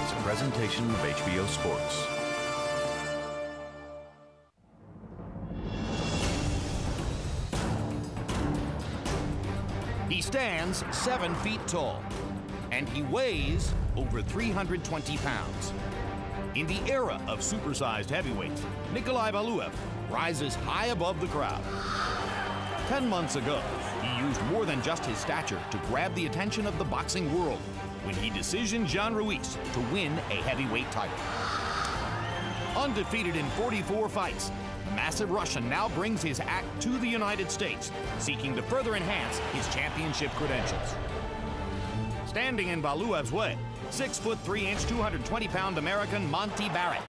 is a presentation of HBO Sports. He stands 7 feet tall, and he weighs over 320 pounds. In the era of supersized heavyweights, Nikolai Valuev rises high above the crowd. 10 months ago, he used more than just his stature to grab the attention of the boxing world when he decisioned Jean Ruiz to win a heavyweight title. Undefeated in 44 fights, the massive Russian now brings his act to the United States, seeking to further enhance his championship credentials. Standing in Valuev's way, 6 foot 3 inch, 220-pound American Monte Barrett.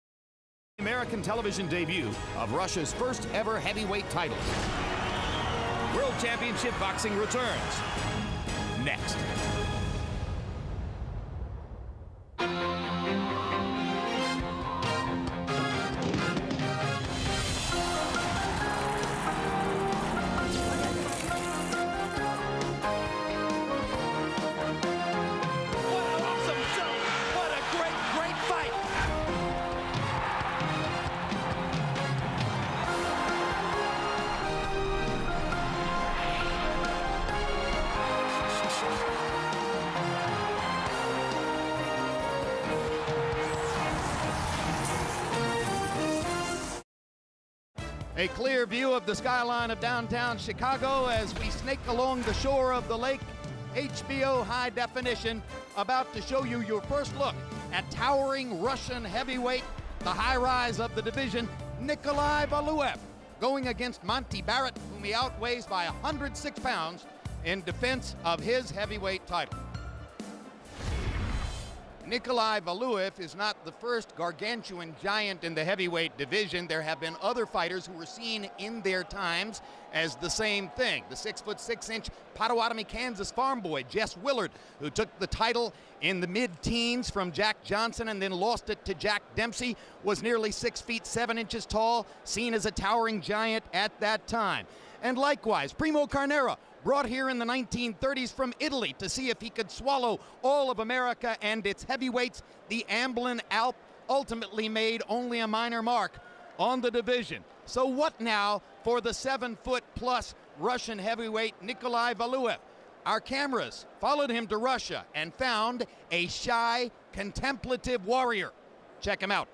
American television debut of Russia's first ever heavyweight title. World Championship Boxing returns next. A clear view of the skyline of downtown Chicago as we snake along the shore of the lake. HBO high definition, about to show you your first look at towering Russian heavyweight, the high rise of the division, Nikolai Valuev, going against Monte Barrett, whom he outweighs by 106 pounds in defense of his heavyweight title. Nikolai Valuev is not the first gargantuan giant in the heavyweight division. There have been other fighters who were seen in their times as the same thing. The 6 foot 6 inch Potawatomi, Kansas farm boy, Jess Willard, who took the title in the mid-teens from Jack Johnson and then lost it to Jack Dempsey, was nearly 6 feet 7 inches tall, seen as a towering giant at that time. And likewise, Primo Carnera, brought here in the 1930s from Italy to see if he could swallow all of America and its heavyweights. The Amblin Alp ultimately made only a minor mark on the division. So what now for the 7 foot plus Russian heavyweight Nikolai Valuev? Our cameras followed him to Russia and found a shy, contemplative warrior. Check him out.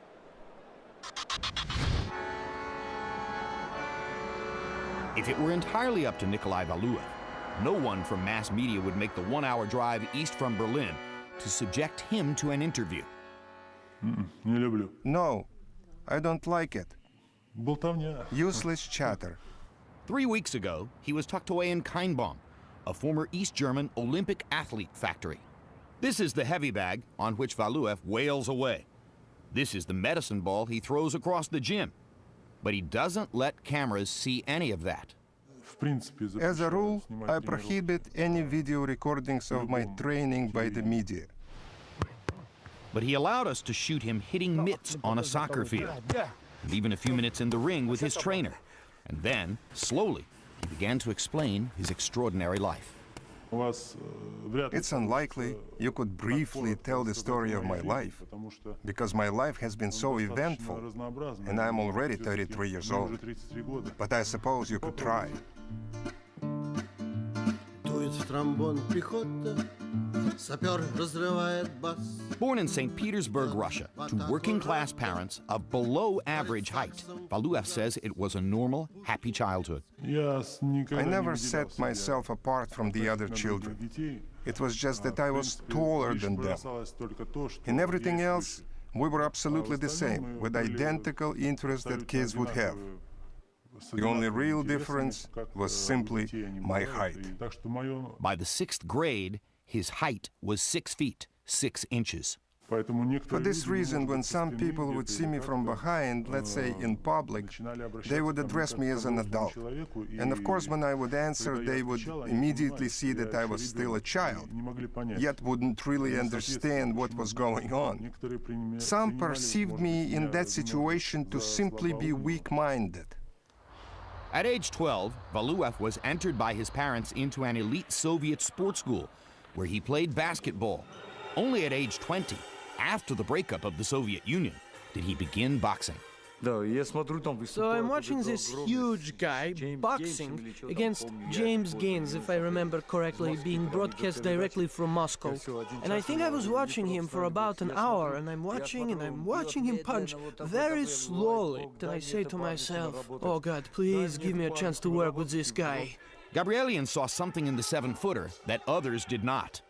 If it were entirely up to Nikolai Valuev, no one from mass media would make the 1 hour drive east from Berlin to subject him to an interview. No, I don't like it. Useless chatter. 3 weeks ago, he was tucked away in Kainbaum, a former East German Olympic athlete factory. This is the heavy bag on which Valuev wails away. This is the medicine ball he throws across the gym. But he doesn't let cameras see any of that. As a rule, I prohibit any video recordings of my training by the media. But he allowed us to shoot him hitting mitts on a soccer field, and even a few minutes in the ring with his trainer. And then, slowly, he began to explain his extraordinary life. It's unlikely you could briefly tell the story of my life, because my life has been so eventful, and I'm already 33 years old. But I suppose you could try. Born in St. Petersburg, Russia, to working-class parents of below-average height, Valuev says it was a normal, happy childhood. I never set myself apart from the other children. It was just that I was taller than them. In everything else, we were absolutely the same, with identical interests that kids would have. The only real difference was simply my height. By the 6th grade, his height was 6 feet, 6 inches. For this reason, when some people would see me from behind, let's say in public, they would address me as an adult. And of course, when I would answer, they would immediately see that I was still a child, yet wouldn't really understand what was going on. Some perceived me in that situation to simply be weak-minded. At age 12, Valuev was entered by his parents into an elite Soviet sports school where he played basketball. Only at age 20, after the breakup of the Soviet Union did he begin boxing. So I'm watching this huge guy boxing against James Gaines, if I remember correctly, being broadcast directly from Moscow. And I think I was watching him for about an hour, and I'm watching him punch very slowly. Then I say to myself, oh God, please give me a chance to work with this guy. Gabrielian saw something in the 7-footer that others did not.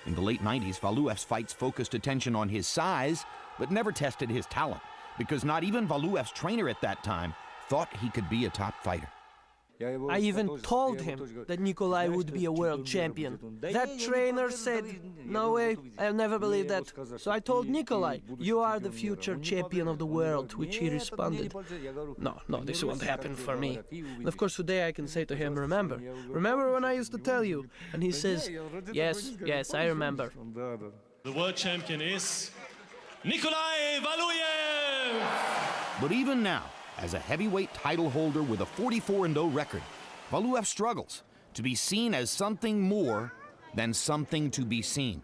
In the late 90s, Valuev's fights focused attention on his size, but never tested his talent, because not even Valuev's trainer at that time thought he could be a top fighter. I even told him that Nikolai would be a world champion. That trainer said, no way, I'll never believe that. So I told Nikolai, you are the future champion of the world, which he responded, no, this won't happen for me. And of course today I can say to him, remember when I used to tell you? And he says, yes, I remember. The world champion is Nikolai Valuev! But even now, as a heavyweight title holder with a 44-0 record, Valuev struggles to be seen as something more than something to be seen.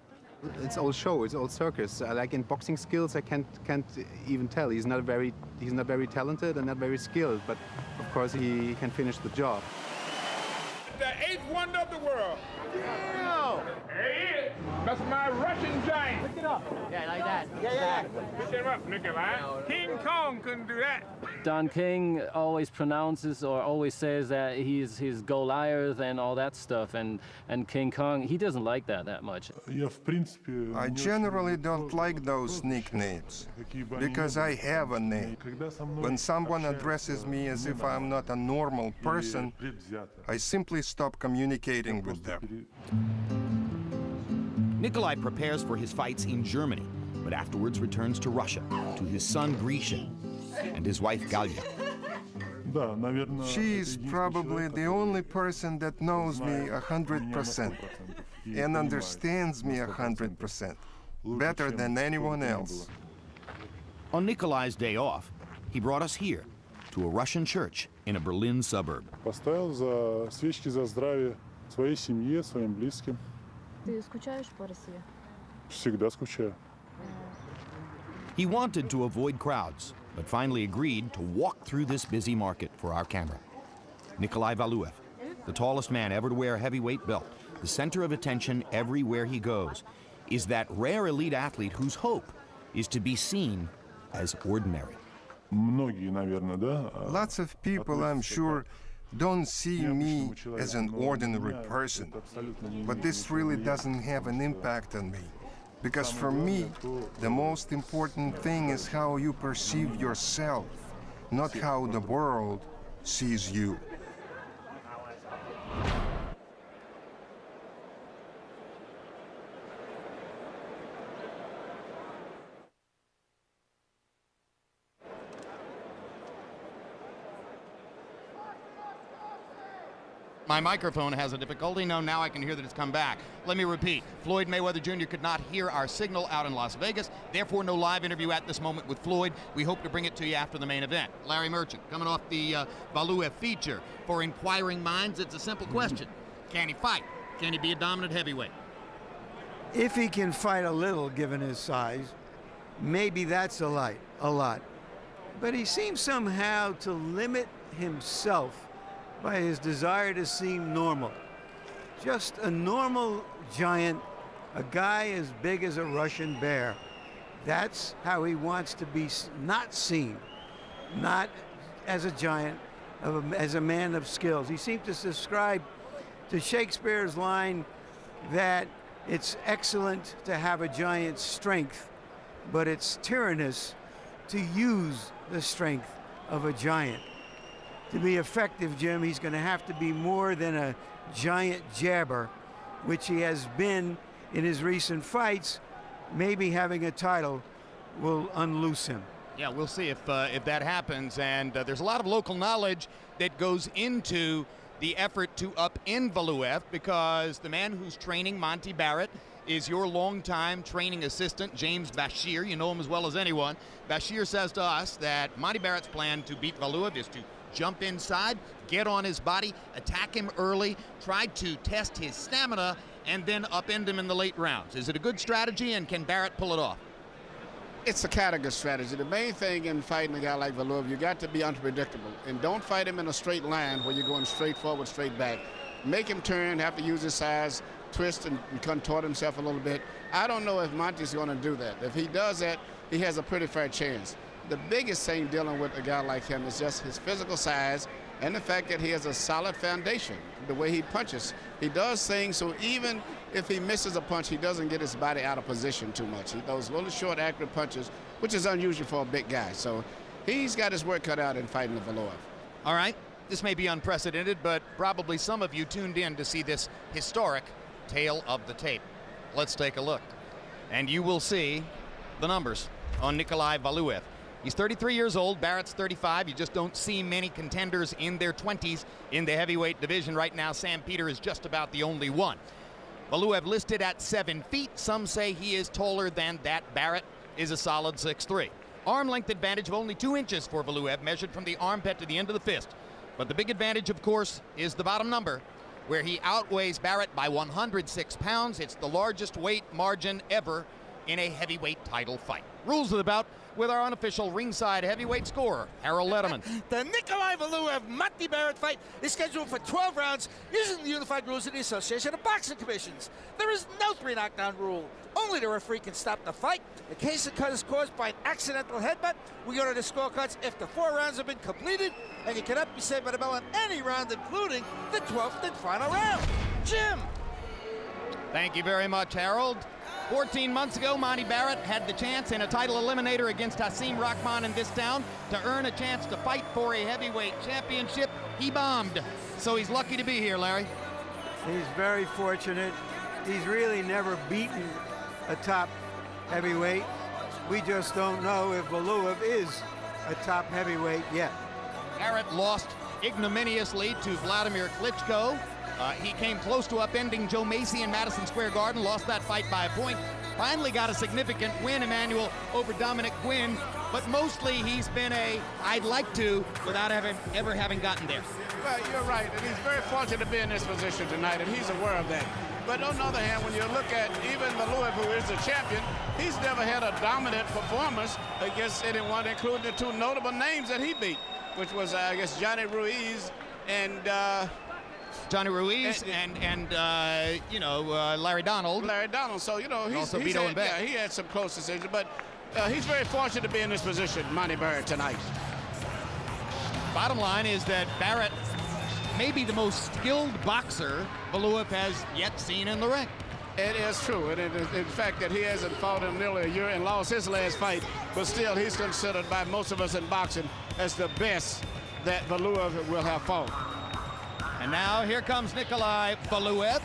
It's all show, it's all circus. Like in boxing skills, I can't even tell. He's not very talented and not very skilled, but of course he can finish the job. The eighth wonder of the world. Yeah. Hey, that's my Russian giant. Pick it up. Yeah, like that. Yeah. Pick him up, Nikolai. King Kong couldn't do that. Don King always pronounces or always says that he's Goliath and all that stuff, and King Kong, he doesn't like that much. I generally don't like those nicknames, because I have a name. When someone addresses me as if I'm not a normal person, I simply stop communicating with them. Nikolai prepares for his fights in Germany, but afterwards returns to Russia, to his son Grisha and his wife Galya. She is probably the only person that knows me 100% and understands me 100%, better than anyone else. On Nikolai's day off, he brought us here, to a Russian church in a Berlin suburb. Поставил за свечки за здравие своей семье, своим близким. Ты скучаешь по России? Всегда скучаю. He wanted to avoid crowds, but finally agreed to walk through this busy market for our camera. Nikolai Valuev, the tallest man ever to wear a heavyweight belt, the center of attention everywhere he goes, is that rare elite athlete whose hope is to be seen as ordinary. Lots of people, I'm sure, don't see me as an ordinary person, but this really doesn't have an impact on me. Because for me, the most important thing is how you perceive yourself, not how the world sees you. My microphone has a difficulty. No, now I can hear that it's come back. Let me repeat. Floyd Mayweather Jr. could not hear our signal out in Las Vegas. Therefore, no live interview at this moment with Floyd. We hope to bring it to you after the main event. Larry Merchant, coming off the Valuev feature. For inquiring minds, it's a simple question. Can he fight? Can he be a dominant heavyweight? If he can fight a little, given his size, maybe that's a lot. But he seems somehow to limit himself by his desire to seem normal. Just a normal giant, a guy as big as a Russian bear. That's how he wants to be not seen, not as a giant, as a man of skills. He seemed to subscribe to Shakespeare's line that it's excellent to have a giant's strength, but it's tyrannous to use the strength of a giant. To be effective, Jim, he's going to have to be more than a giant jabber, which he has been in his recent fights. Maybe having a title will unloose him. Yeah, we'll see if that happens. And there's a lot of local knowledge that goes into the effort to upend Valuev, because the man who's training Monte Barrett is your longtime training assistant, James Bashir. You know him as well as anyone. Bashir says to us that Monte Barrett's plan to beat Valuev is to jump inside, get on his body, attack him early, try to test his stamina, and then upend him in the late rounds. Is it a good strategy, and can Barrett pull it off? It's a category strategy. The main thing in fighting a guy like Valuev, you got to be unpredictable. And don't fight him in a straight line where you're going straight forward, straight back. Make him turn, have to use his size, twist and contort himself a little bit. I don't know if Monte's going to do that. If he does that, he has a pretty fair chance. The biggest thing dealing with a guy like him is just his physical size and the fact that he has a solid foundation, the way he punches. He does things so even if he misses a punch, he doesn't get his body out of position too much. He throws little short, accurate punches, which is unusual for a big guy. So he's got his work cut out in fighting the Valuev. All right, this may be unprecedented, but probably some of you tuned in to see this historic tale of the tape. Let's take a look. And you will see the numbers on Nikolai Valuev. He's 33 years old, Barrett's 35. You just don't see many contenders in their 20s in the heavyweight division. Right now, Sam Peter is just about the only one. Valuev listed at 7 feet. Some say he is taller than that. Barrett is a solid 6'3". Arm length advantage of only 2 inches for Valuev, measured from the armpit to the end of the fist. But the big advantage, of course, is the bottom number, where he outweighs Barrett by 106 pounds. It's the largest weight margin ever in a heavyweight title fight. Rules of the bout with our unofficial ringside heavyweight scorer, Earle Letterman. The Nikolai Valuev-Monte Barrett fight is scheduled for 12 rounds using the unified rules of the Association of Boxing Commissions. There is no 3 knockdown rule. Only the referee can stop the fight. In case the cut is caused by an accidental headbutt, we order the scorecards after 4 rounds have been completed, and you cannot be saved by the bell in any round, including the 12th and final round. Jim. Thank you very much, Harold. 14 months ago, Monte Barrett had the chance in a title eliminator against Hasim Rahman in this town to earn a chance to fight for a heavyweight championship. He bombed, so he's lucky to be here, Larry. He's very fortunate. He's really never beaten a top heavyweight. We just don't know if Valuev is a top heavyweight yet. Barrett lost ignominiously to Vladimir Klitschko. He came close to upending Joe Macy in Madison Square Garden, lost that fight by a point. Finally got a significant win, Emmanuel, over Dominic Gwynn. But mostly he's been a I'd like to without ever having gotten there. Well, you're right, and he's very fortunate to be in this position tonight, and he's aware of that. But on the other hand, when you look at even Valuev, who is the champion, he's never had a dominant performance against anyone, including the 2 notable names that he beat, which was, I guess, Johnny Ruiz and... Johnny Ruiz and Larry Donald. Larry Donald. So, he's also Vito and Beck. Yeah, he had some close decisions, but he's very fortunate to be in this position, Monte Barrett, tonight. Bottom line is that Barrett may be the most skilled boxer Valuev has yet seen in the ring. It is true, and in fact that he hasn't fought in nearly a year and lost his last fight, but still he's considered by most of us in boxing as the best that Valuev will have fought. And now here comes Nikolai Valuev.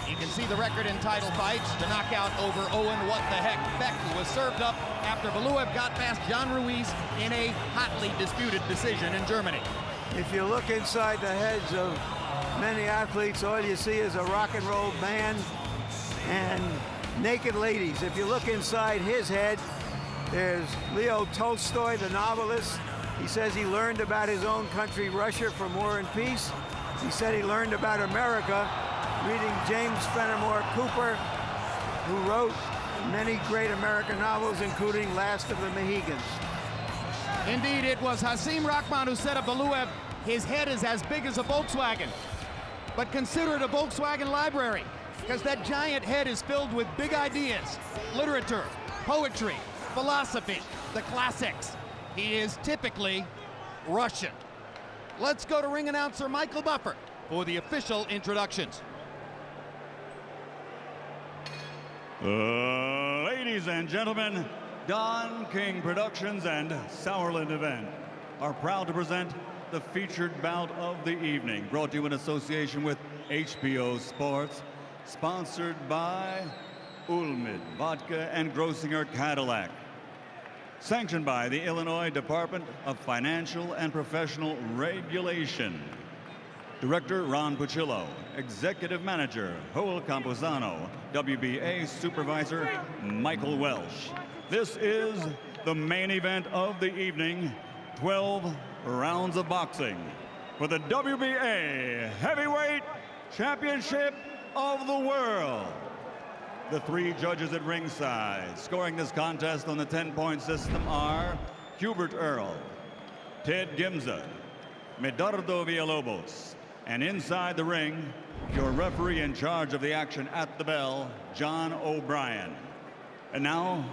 You can see the record in title fights. The knockout over Owen What the Heck Beck was served up after Valuev got past John Ruiz in a hotly disputed decision in Germany. If you look inside the heads of many athletes, all you see is a rock and roll band and naked ladies. If you look inside his head, there's Leo Tolstoy, the novelist. He says he learned about his own country, Russia, from War and Peace. He said he learned about America reading James Fenimore Cooper, who wrote many great American novels, including Last of the Mohegans. Indeed, it was Hasim Rahman who said of Valuev, his head is as big as a Volkswagen. But consider it a Volkswagen library, because that giant head is filled with big ideas, literature, poetry, philosophy, the classics. He is typically Russian. Let's go to ring announcer Michael Buffer for the official introductions. Ladies and gentlemen, Don King Productions and Sauerland Event are proud to present the featured bout of the evening, brought to you in association with HBO Sports, sponsored by Ulmid Vodka and Grossinger Cadillac. Sanctioned by the Illinois Department of Financial and Professional Regulation. Director Ron Puccillo, Executive Manager Joel Camposano, WBA Supervisor Michael Welsh. This is the main event of the evening, 12 rounds of boxing for the WBA Heavyweight Championship of the World. The three judges at ringside scoring this contest on the 10-point system are Hubert Earle, Ted Gimza, Medardo Villalobos, and inside the ring, your referee in charge of the action at the bell, John O'Brien. And now,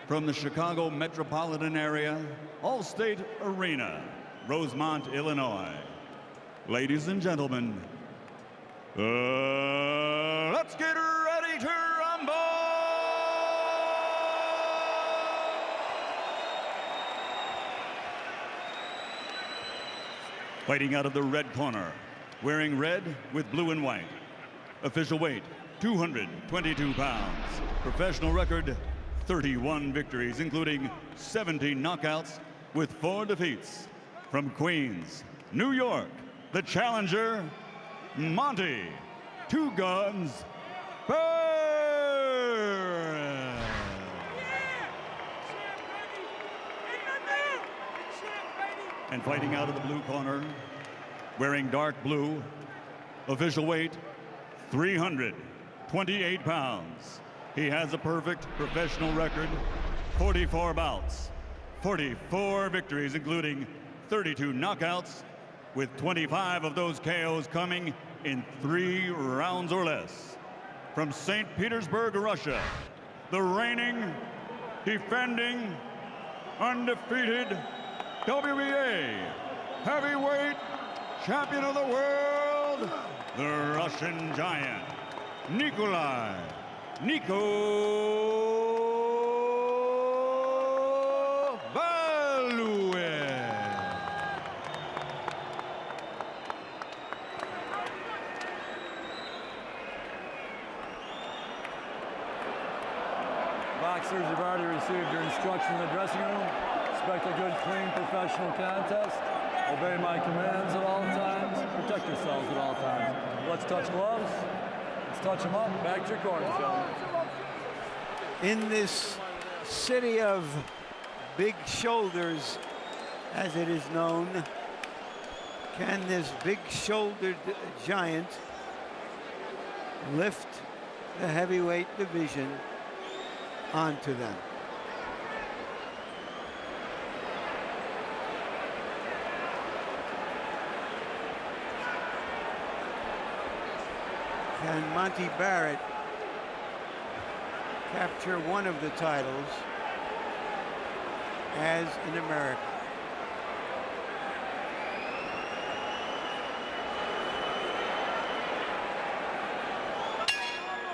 from the Chicago metropolitan area, Allstate Arena, Rosemont, Illinois. Ladies and gentlemen, let's get ready to rumble! Fighting out of the red corner, wearing red with blue and white. Official weight, 222 pounds. Professional record, 31 victories, including 17 knockouts with 4 defeats. From Queens, New York, the challenger, Monte Two Guns Barrett. And fighting out of the blue corner, wearing dark blue, official weight 328 pounds. He has a perfect professional record, 44 bouts, 44 victories, including 32 knockouts, with 25 of those KOs coming in 3 rounds or less. From St. Petersburg, Russia, the reigning, defending, undefeated WBA heavyweight champion of the world, the Russian giant, Nikolai Valuev. Boxers, you've already received your instruction in the dressing room. Expect a good, clean, professional contest. Obey my commands at all times. Protect yourselves at all times. Let's touch gloves. Let's touch them up. Back to your corner, gentlemen. In this city of big shoulders, as it is known, can this big-shouldered giant lift the heavyweight division onto them? Can Monte Barrett capture one of the titles as an American?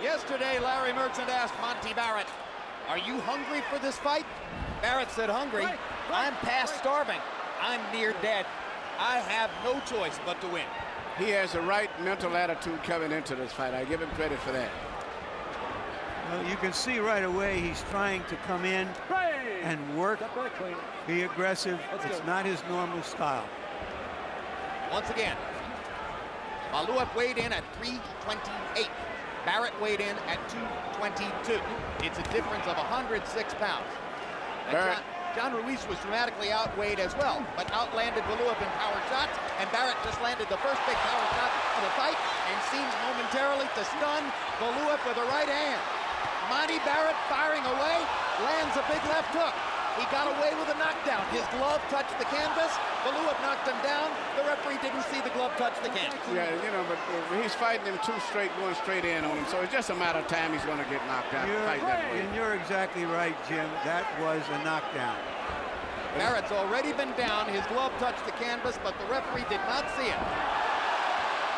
Yesterday, Larry Merchant asked Monte Barrett, "Are you hungry for this fight?" Barrett said, "Hungry? I'm past starving. I'm near dead. I have no choice but to win." He has the right mental attitude coming into this fight. I give him credit for that. Well, you can see right away he's trying to come in and work, be aggressive. It's not his normal style. Once again, Valuev weighed in at 328. Barrett weighed in at 222. It's a difference of 106 pounds. John Ruiz was dramatically outweighed as well, but outlanded Valuev in power shots, and Barrett just landed the first big power shot of the fight and seems momentarily to stun Valuev with a right hand. Monte Barrett firing away, lands a big left hook. He got away with a knockdown. His glove touched the canvas. Valuev knocked him down. The referee didn't see the glove touch the canvas. Yeah, you know, but he's fighting him two straight, going straight in on him, so it's just a matter of time he's going to get knocked out. And you're exactly right, Jim. That was a knockdown. Barrett's already been down. His glove touched the canvas, but the referee did not see it.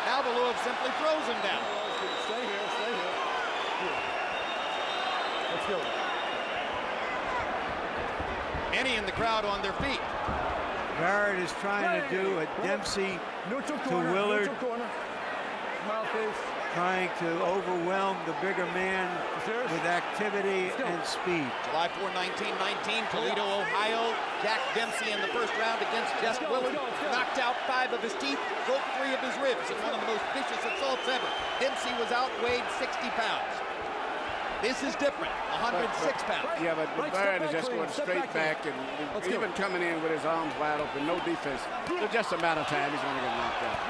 Now Valuev simply throws him down. Stay here, stay here. Let's go. Many in the crowd on their feet. Barrett is trying to do a Dempsey to Willard, trying to overwhelm the bigger man with activity and speed. July 4, 1919, Toledo, Ohio. Jack Dempsey in the first round against Jess Willard. Knocked out 5 of his teeth, broke 3 of his ribs in one of the most vicious assaults ever. Dempsey was outweighed 60 pounds. This is different, 106 pounds. Yeah, but Barrett is just going straight back and even coming in with his arms wide open, no defense. It's just a matter of time he's going to get knocked out.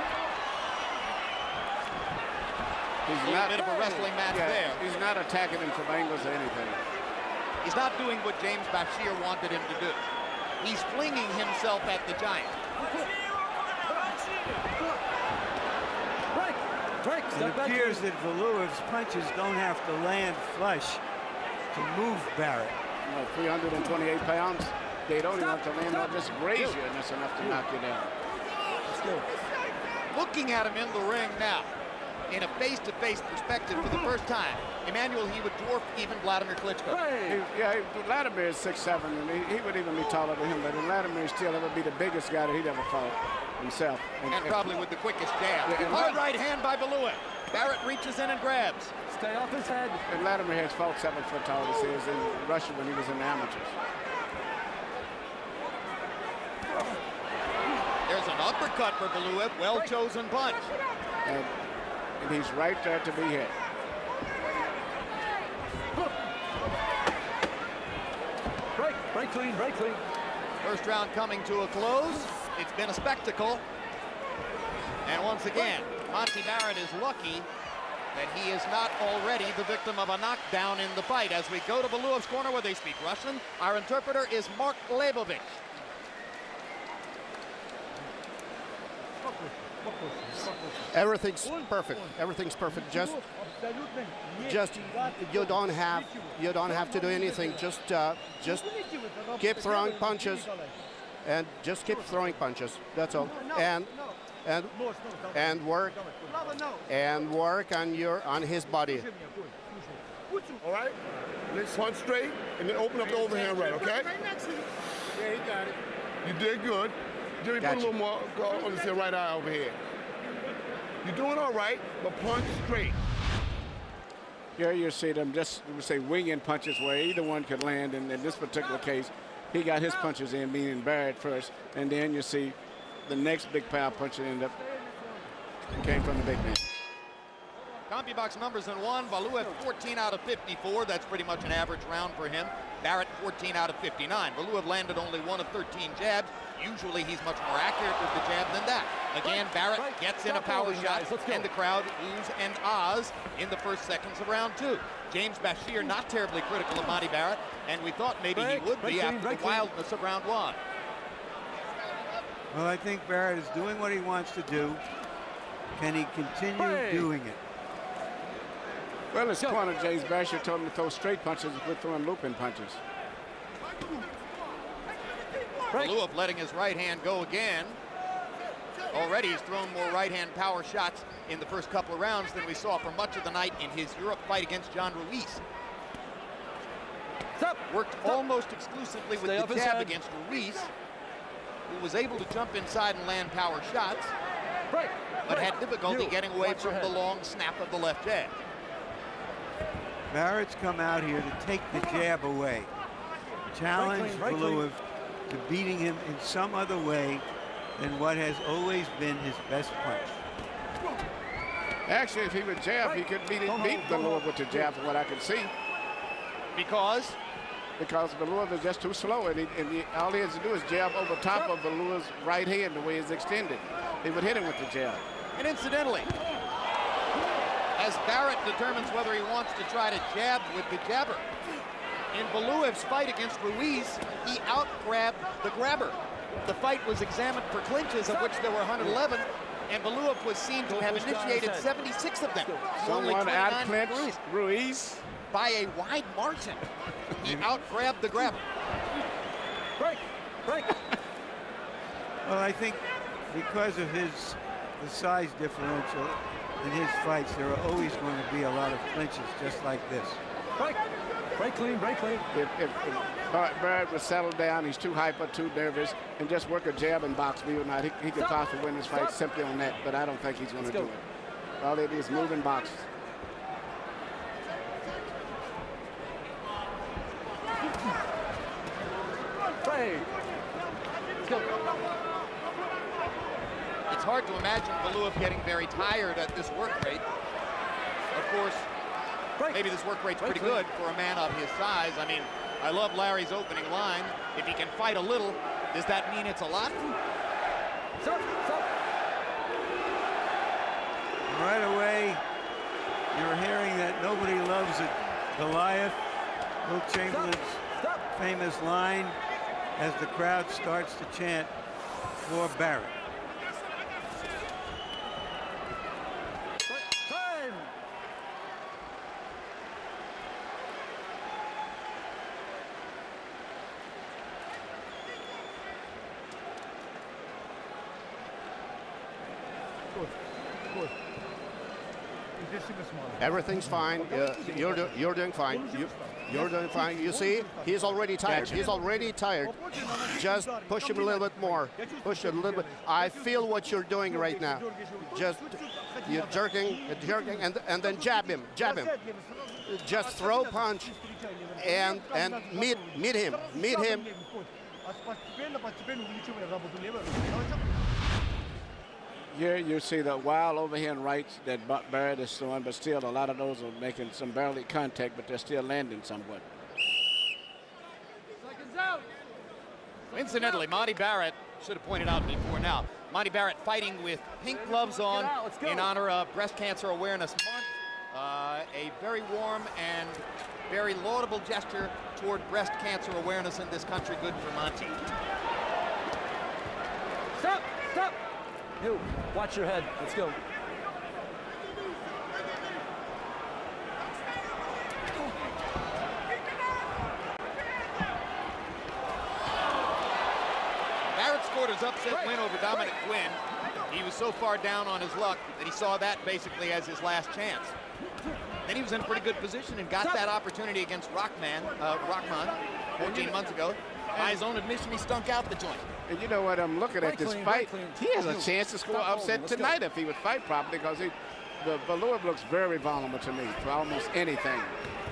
He's not a bit of a wrestling match there. He's not attacking him from angles or anything. He's not doing what James Bashir wanted him to do. He's flinging himself at the Giant. It appears that Valuev's punches don't have to land flush to move Barrett. 328 pounds. They don't even have to land on just graze you, and that's enough to knock you down. Looking at him in the ring now, in a face-to-face perspective for the first time, Emmanuel, he would dwarf even Vladimir Klitschko. Vladimir is 6'7", and he would even be taller than him, but Vladimir still ever be the biggest guy that he'd ever fought himself. And probably with the quickest jab. Hard right hand by Valuev. Barrett reaches in and grabs. Stay off his head. And Vladimir has fought 7 foot tall, this is in Russia when he was in the amateurs. There's an uppercut for Valuev, well-chosen punch. And he's right there to be hit. Break clean, break clean. First round coming to a close. It's been a spectacle. And once again, Monte Barrett is lucky that he is not already the victim of a knockdown in the fight. As we go to Valuev's corner where they speak Russian, our interpreter is Mark Leibovich. Everything's perfect. Everything's perfect. Just you don't have to do anything. Just keep throwing punches, and just keep throwing punches. That's all. And work on his body. All right. Let's punch straight and then open up the overhand right. Okay. Yeah, he got it. You did good. Jimmy, put a little more on this right eye over here. You're doing all right, but punch straight. Here you see them just, we say, winging punches where either one could land. And in this particular case, he got his punches in, meaning Barrett first. And then you see the next big power punch ended up came from the big man. CompuBox numbers in one. Valuev 14 out of 54. That's pretty much an average round for him. Barrett 14 out of 59. Valuev landed only 1 of 13 jabs. Usually he's much more accurate with the jab than that. Again, Barrett gets in a power shot, and the crowd oohs and ahs in the first seconds of round 2. James Bashir not terribly critical of Monte Barrett, and we thought maybe he would be after the wildness of round 1. Well, I think Barrett is doing what he wants to do. Can he continue doing it? Well, his corner, James Bashir, told him to throw straight punches and quit throwing looping punches. Valuev letting his right hand go again. Already he's thrown more right-hand power shots in the first couple of rounds than we saw for much of the night in his Europe fight against John Ruiz. Worked almost exclusively with the jab against Ruiz, who was able to jump inside and land power shots, but had difficulty getting away from the long snap of the left jab. Barrett's come out here to take the jab away. Challenge Valuev to beating him in some other way than what has always been his best punch. Actually, if he would jab, he could beat Valuev with the jab from what I could see. Because Valuev is just too slow, and all he has to do is jab over top of Valuev's right hand the way it's extended. He would hit him with the jab. And incidentally, as Barrett determines whether he wants to try to jab with the jabber, in Valuev's fight against Ruiz, he out-grabbed the grabber. The fight was examined for clinches, of which there were 111, and Valuev was seen to have initiated 76 of them. Someone out-clinched Ruiz by a wide margin. He out-grabbed the grabber. Break. Well, I think because of the size differential in his fights, there are always going to be a lot of clinches just like this. Break clean, break clean. If Barrett would settle down, he's too hyper, too nervous, and just work a jab and box me or not, he could possibly win this fight simply on that, but I don't think he's going to do it. All it is moving boxes. It's hard to imagine Valuev getting very tired at this work rate. Of course, maybe this work rate's pretty good for a man of his size. I mean, I love Larry's opening line. If he can fight a little, does that mean it's a lot? Right away, You're hearing that nobody loves a Goliath. Will Chamberlain's famous line as the crowd starts to chant for Barrett. Time! Everything's fine. You're doing fine. You're doing fine. You see, he's already tired. He's already tired. Just push him a little bit more. Push him a little bit. I feel what you're doing right now. Just you're jerking, and then jab him. Just throw punch, and meet him. Here you see the wild overhand rights that Barrett is throwing, but still a lot of those are making some barely contact, but they're still landing somewhat. Incidentally, Monte Barrett, should have pointed out before now, Monte Barrett fighting with pink gloves on in honor of Breast Cancer Awareness Month. A very warm and very laudable gesture toward breast cancer awareness in this country. Good for Monte. Stop! Stop! You, watch your head. Let's go. Barrett scored his upset win over Dominic Quinn. He was so far down on his luck that he saw that basically as his last chance. Then he was in a pretty good position and got that opportunity against Rahman 14 months ago. By his own admission, he stunk out the joint. And you know what, I'm looking at this fight. He has a chance to score upset tonight if he would fight properly, because the Valuev looks very vulnerable to me for almost anything.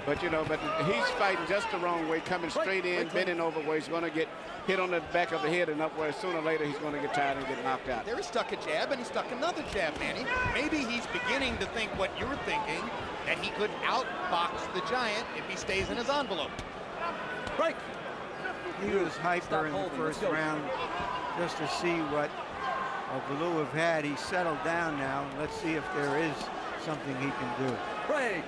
But you know, he's fighting just the wrong way, coming straight in, bending over where he's going to get hit on the back of the head, and up where sooner or later he's going to get tired and get knocked out. There he stuck a jab, and he stuck another jab, Manny. Maybe he's beginning to think what you're thinking, that he could outbox the Giant if he stays in his envelope. Break! He was hyper in the first round just to see what Valuev had. He settled down now. Let's see if there is something he can do. Break!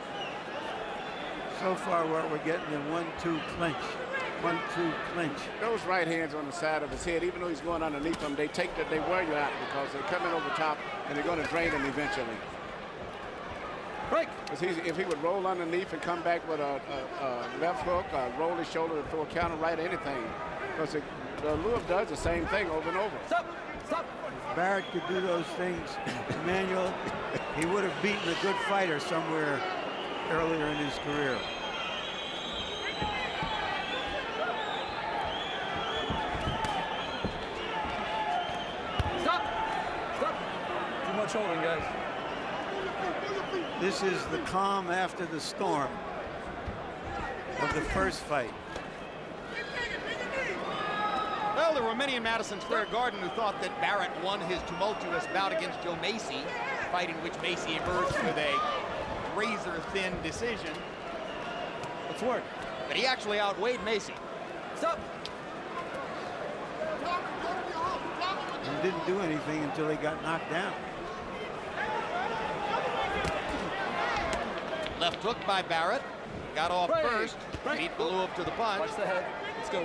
So far, what we're getting a 1-2 clinch. 1-2 clinch. Those right hands on the side of his head, even though he's going underneath them, they wear you out because they're coming over top and they're going to drain him eventually. Break! If he would roll underneath and come back with a left hook, roll his shoulder and throw a counter right, anything. Because Valuev does the same thing over and over. Stop! Stop! If Barrett could do those things, Emmanuel, he would have beaten a good fighter somewhere earlier in his career. Stop! Stop! Too much holding, guys. This is the calm after the storm of the first fight. Well, there were many in Madison Square Garden who thought that Barrett won his tumultuous bout against Joe Macy, fight in which Macy emerged with a razor-thin decision. Let's work. But he actually outweighed Macy. Stop! He didn't do anything until he got knocked down. Left hook by Barrett. Got off first. Beat Valuev to the punch. Watch the head. Let's go.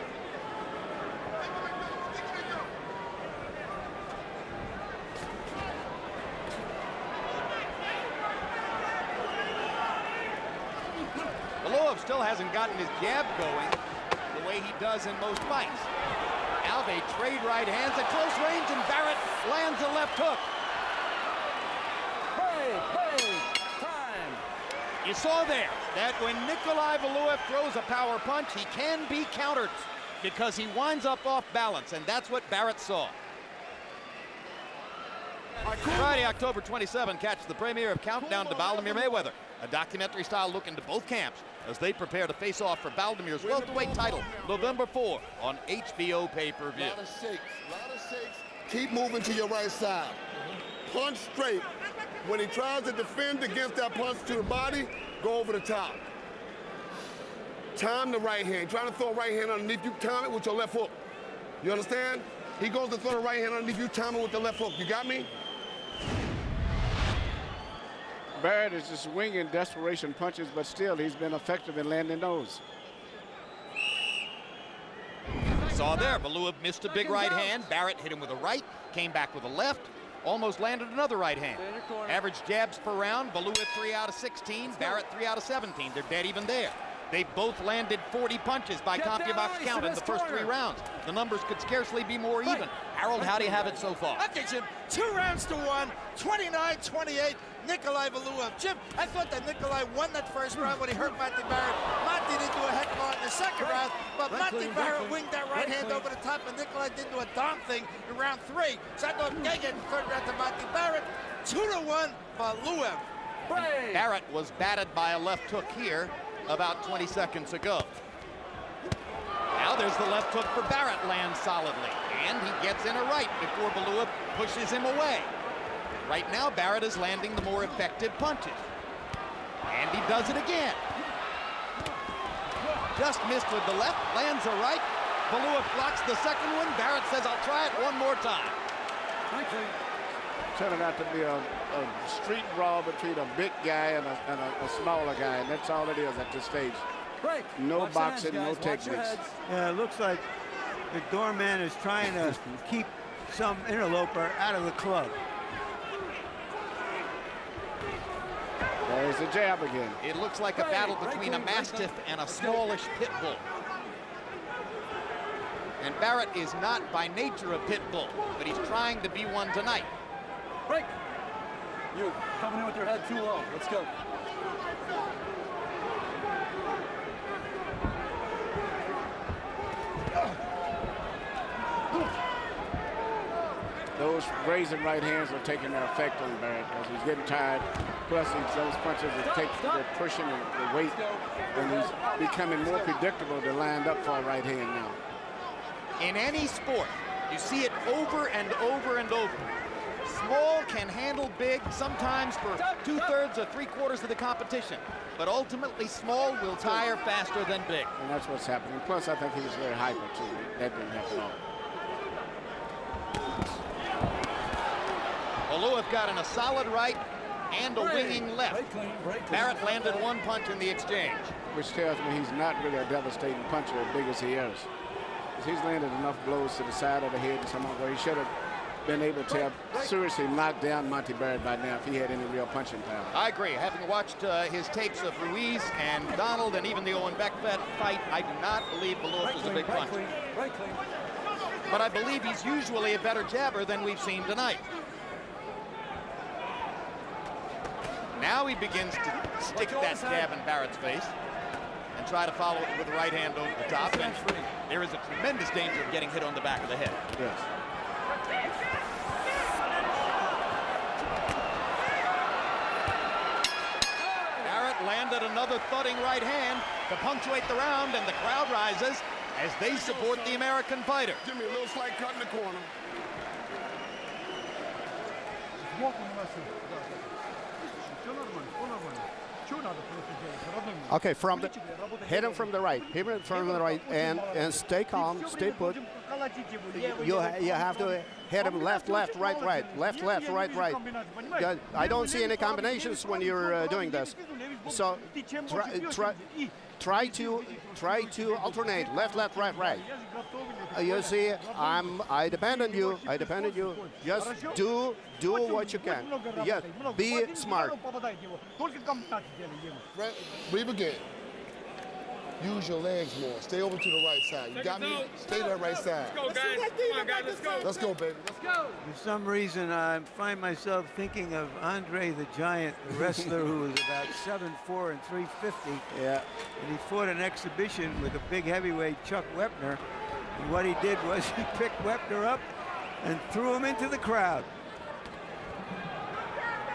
Valuev still hasn't gotten his jab going the way he does in most fights. Now they trade right hands at close range, and Barrett lands a left hook. You saw there that when Nikolai Valuev throws a power punch, he can be countered because he winds up off balance, and that's what Barrett saw. Friday, October 27, catch the premiere of Countdown to Baldomir Mayweather, a documentary-style look into both camps as they prepare to face off for Baldomir's welterweight title November 4 on HBO pay-per-view. Lot of shakes. Keep moving to your right side. Punch straight. When he tries to defend against that punch to the body, go over the top. Time the right hand. Trying to throw a right hand underneath you, time it with your left hook. You understand? He goes to throw the right hand underneath you, time it with the left hook. You got me? Barrett is just winging desperation punches, but still he's been effective in landing those. Saw there, Valuev missed a big right hand. Barrett hit him with a right, came back with a left, almost landed another right hand. Average jabs per round, Valuev 3 out of 16, Barrett 3 out of 17. They're dead even there. They both landed 40 punches by CompuBox count in the first 3 rounds. The numbers could scarcely be more even. Harold, how do you have it so far? Okay, Jim, 2 rounds to 1, 29-28, Nikolai Valuev. Jim, I thought that Nikolai won that first round when he hurt Monte Barrett. Monte didn't do a heck of a lot in the second round, but Monte Barrett winged that right hand over the top, and Nikolai didn't do a darn thing in round 3. So I thought Gagan in the third round to Monte Barrett. 2-1, Valuev. Barrett was batted by a left hook here about 20 seconds ago. Now there's the left hook for Barrett, lands solidly, and he gets in a right before Valuev pushes him away. Right now, Barrett is landing the more effective punches, and he does it again. Just missed with the left, lands a right. Valuev blocks the second one. Barrett says, "I'll try it one more time." Turning out to be a street brawl between a big guy and a smaller guy, and that's all it is at this stage. No boxing, no techniques. Yeah, it looks like the doorman is trying to keep some interloper out of the club. There's the jab again. It looks like a battle between a Mastiff and a smallish pit bull. And Barrett is not by nature a pit bull, but he's trying to be one tonight. Break. You coming in with your head too low. Let's go. Those grazing right hands are taking their effect on Barrett because he's getting tired. Plus, those punches they're pushing the weight, and he's becoming more predictable to land up for a right hand now. In any sport, you see it over and over and over. Small can handle big, sometimes for 2/3 or 3/4 of the competition. But ultimately, small will tire faster than big. And that's what's happening. Plus, I think he was very hyper, too. That didn't happen at all. Valuev got in a solid right and a winging left. Barrett landed one punch in the exchange. Which tells me he's not really a devastating puncher as big as he is. He's landed enough blows to the side of the head and somewhere where he should have been able to have seriously knocked down Monte Barrett by now if he had any real punching power. I agree. Having watched his tapes of Ruiz and Donald and even the Owen Beck fight, I do not believe Valuev was a big puncher. But I believe he's usually a better jabber than we've seen tonight. Now he begins to stick that jab in Barrett's face and try to follow it with the right hand over the top. And there is a tremendous danger of getting hit on the back of the head. Yes. Barrett landed another thudding right hand to punctuate the round, and the crowd rises as they support the American fighter. Give me a little slight cut in the corner. Okay, hit him from the right. Hit him from the right, and stay calm, stay put. You have to hit him left, left, right, right, left, left, right, right. I don't see any combinations when you're doing this. So try to alternate left, left, right, right. You see, I depend on you. I depend on you. Just do what you can. Yes, be smart. Breathe again. Use your legs more. Stay over to the right side. You got me? Stay to that right side. Let's go, guys. Come on, guys. Let's go. Let's go, baby. Let's go. For some reason, I find myself thinking of Andre the Giant, the wrestler who was about 7'4" and 350. Yeah. And he fought an exhibition with a big heavyweight, Chuck Wepner. And what he did was he picked Wepner up and threw him into the crowd.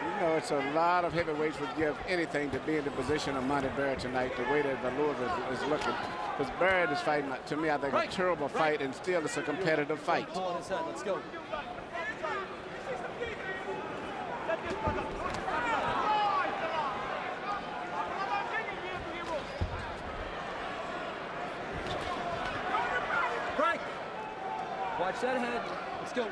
You know, it's a lot of heavyweights would give anything to be in the position of Monte Barrett tonight, the way that Valuev is looking. Because Barrett is fighting, to me, I think, a terrible fight, and still it's a competitive fight. Let's go. Break. Watch that head. Let's go.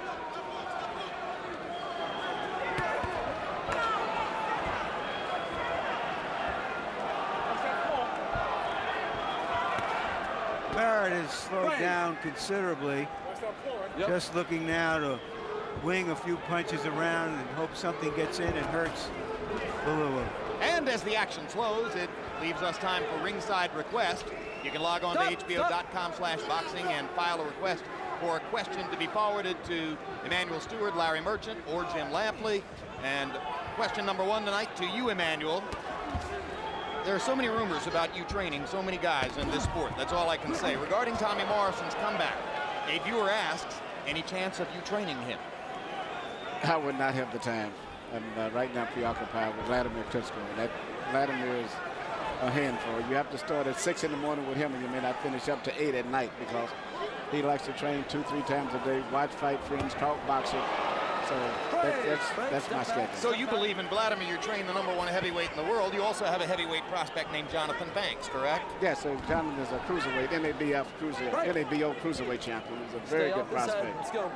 has slowed down considerably. Just looking now to wing a few punches around and hope something gets in and hurts Valuev. And as the action slows, it leaves us time for ringside request. You can log on to hbo.com/boxing and file a request for a question to be forwarded to Emmanuel Stewart, Larry Merchant, or Jim Lampley. And question number one tonight to you, Emmanuel. There are so many rumors about you training so many guys in this sport. That's all I can say. Regarding Tommy Morrison's comeback, a viewer asks, any chance of you training him? I would not have the time. I'm right now preoccupied with Vladimir Klitschko. That Vladimir is a handful. You have to start at 6 in the morning with him, and you may not finish up to 8 at night because he likes to train 2-3 times a day, watch fight films, talk boxing. So that's my schedule. So you believe in Vladimir, you train the #1 heavyweight in the world. You also have a heavyweight prospect named Jonathan Banks, correct? Yes, so Jonathan is a cruiserweight, NABO cruiserweight champion. He's a very good prospect. Let's go.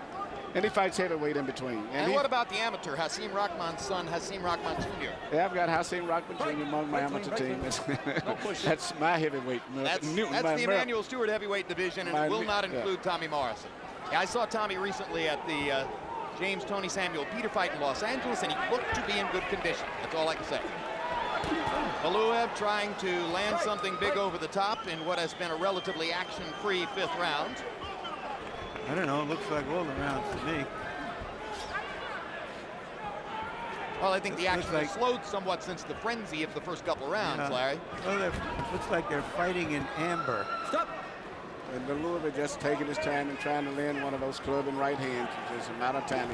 And he fights heavyweight in between. And what about the amateur, Hasim Rahman's son, Hasim Rahman Jr.? Yeah, I've got Hasim Rahman Jr. among my amateur team. That's my heavyweight. That's the Emmanuel Stewart heavyweight division, and it will not include Tommy Morrison. Yeah, I saw Tommy recently at the James Tony Samuel Peter fight in Los Angeles, and he looked to be in good condition. That's all I can say. Valuev trying to land something big over the top in what has been a relatively action-free 5th round. I don't know, it looks like all the rounds to me. Well, I think the action has slowed somewhat since the frenzy of the first couple of rounds, Larry. Well, it looks like they're fighting in amber. Stop! And Valuev just taking his time and trying to land one of those clubbing right hands. Just a matter of time.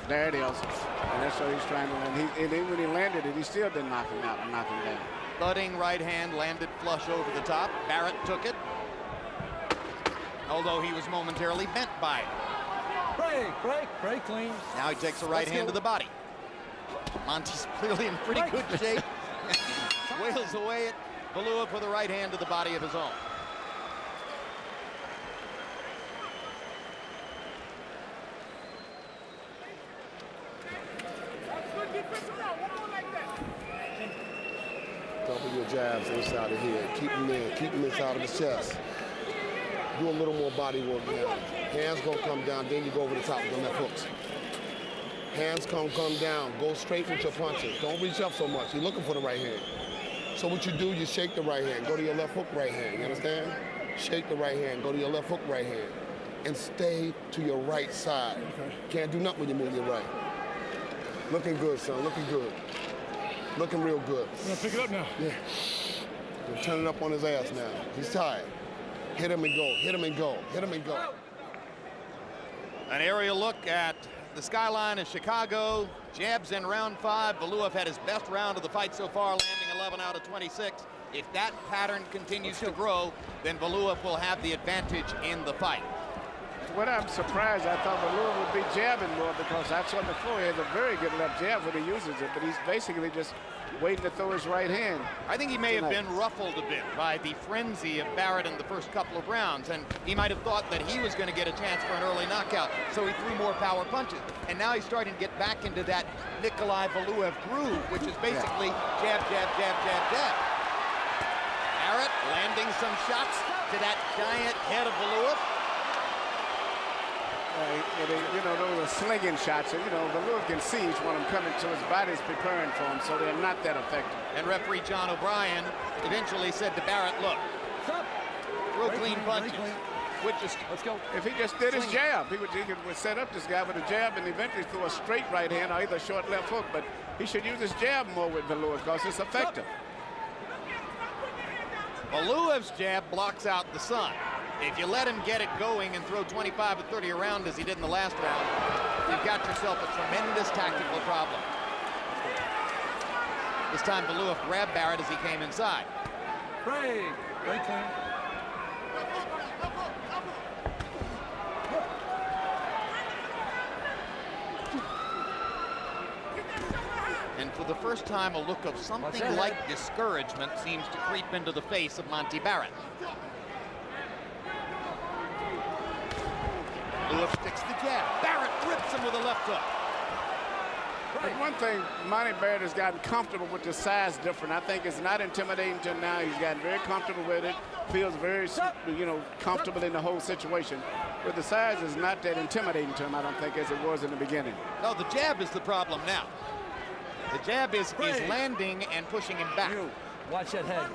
There it is. And that's what he's trying to land. And then when he landed it, he still didn't knock him out and knock him down. Thudding right hand landed flush over the top. Barrett took it, although he was momentarily bent by it. Break clean. Now he takes a right hand to the body. Monte's clearly in pretty good shape. Wails away at Valuev with a right hand to the body of his own. Double your jabs inside the head. Keep them in. Keep them inside of the chest. Do a little more body work now. Hands gonna come down, then you go over the top with the left hooks. Hands come down. Go straight with your punches. Don't reach up so much. You're looking for the right hand. So what you do, you shake the right hand. Go to your left hook right hand. You understand? Shake the right hand. Go to your left hook right hand. And stay to your right side. Can't do nothing when you move your right. Looking good, son. Looking good. Looking real good. I'm gonna pick it up now. Yeah. You're turning up on his ass now. He's tired. Hit him and go. Hit him and go. Hit him and go. An aerial look at the skyline of Chicago. Jabs in round 5. Valuev had his best round of the fight so far, landing 11 out of 26. If that pattern continues to grow, then Valuev will have the advantage in the fight. When I'm surprised, I thought Valuev would be jabbing more because I saw before he has a very good left jab when he uses it, but he's basically just waiting to throw his right hand. I think he may have been ruffled a bit by the frenzy of Barrett in the first couple of rounds, and he might have thought that he was going to get a chance for an early knockout, so he threw more power punches. And now he's starting to get back into that Nikolai Valuev groove, which is basically jab, jab, jab, jab, jab. Barrett landing some shots to that giant head of Valuev. You know, those are slinging shots, and, you know, Valuev can see each one of them coming to his body's preparing for him, so they're not that effective. And referee John O'Brien eventually said to Barrett, look, throw clean punches. Let's go. If he just did his jab, he would set up this guy with a jab and eventually throw a straight right hand or either short left hook, but he should use his jab more with Valuev because it's effective. Valuev's jab blocks out the sun. If you let him get it going and throw 25 or 30 around as he did in the last round, you've got yourself a tremendous tactical problem. This time Valuev grabbed Barrett as he came inside. Break clean. And for the first time, a look of something like discouragement seems to creep into the face of Monte Barrett. Valuev sticks the jab. Barrett rips him with a left hook. But one thing, Monte Barrett has gotten comfortable with the size difference. I think it's not intimidating to now. He's gotten very comfortable with it. Feels very, comfortable in the whole situation. But the size is not that intimidating to him, I don't think, as it was in the beginning. No, the jab is the problem now. The jab is landing and pushing him back. Watch that head.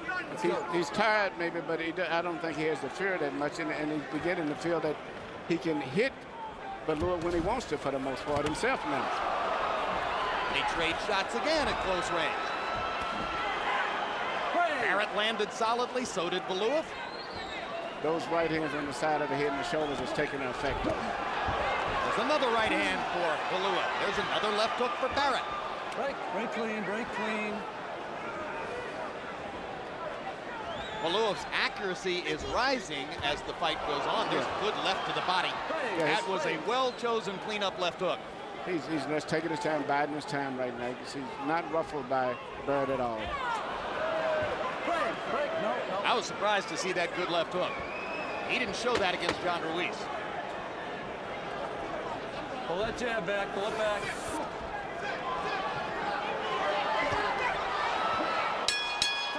He's tired maybe, but I don't think he has the fear that much, and he's beginning to feel that he can hit Valuev when he wants to, for the most part, himself now. They trade shots again at close range. Barrett landed solidly, so did Valuev. Those right hands on the side of the head and the shoulders is taking an effect on him. There's another right hand for Valuev. There's another left hook for Barrett. Break clean, break clean. Valuev's accuracy is rising as the fight goes on. There's a good left to the body. That was a well-chosen cleanup left hook. He's just taking his time, biding his time right now. He's not ruffled by Barrett at all. I was surprised to see that good left hook. He didn't show that against John Ruiz. Pull that jab back, pull it back.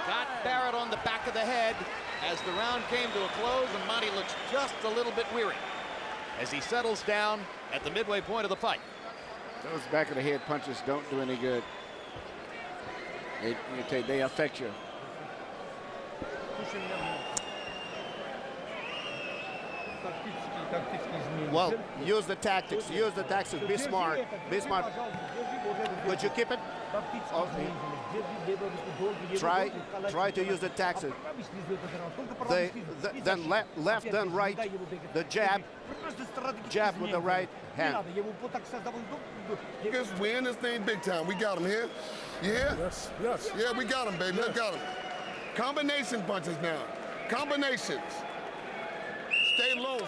Got Barrett on the back of the head as the round came to a close, and Monte looks just a little bit weary as he settles down at the midway point of the fight. Those back of the head punches don't do any good. They affect you. Well, use the tactics. Use the tactics. Be smart. Be smart. Could you keep it? Okay. Try to use the tactics. Then left, then right. The jab. Jab with the right hand. Just win this thing big time. We got him here. Yeah? Yes. Yeah, we got him, baby. Yes. We got him. Combination punches now. Combinations. Stay low,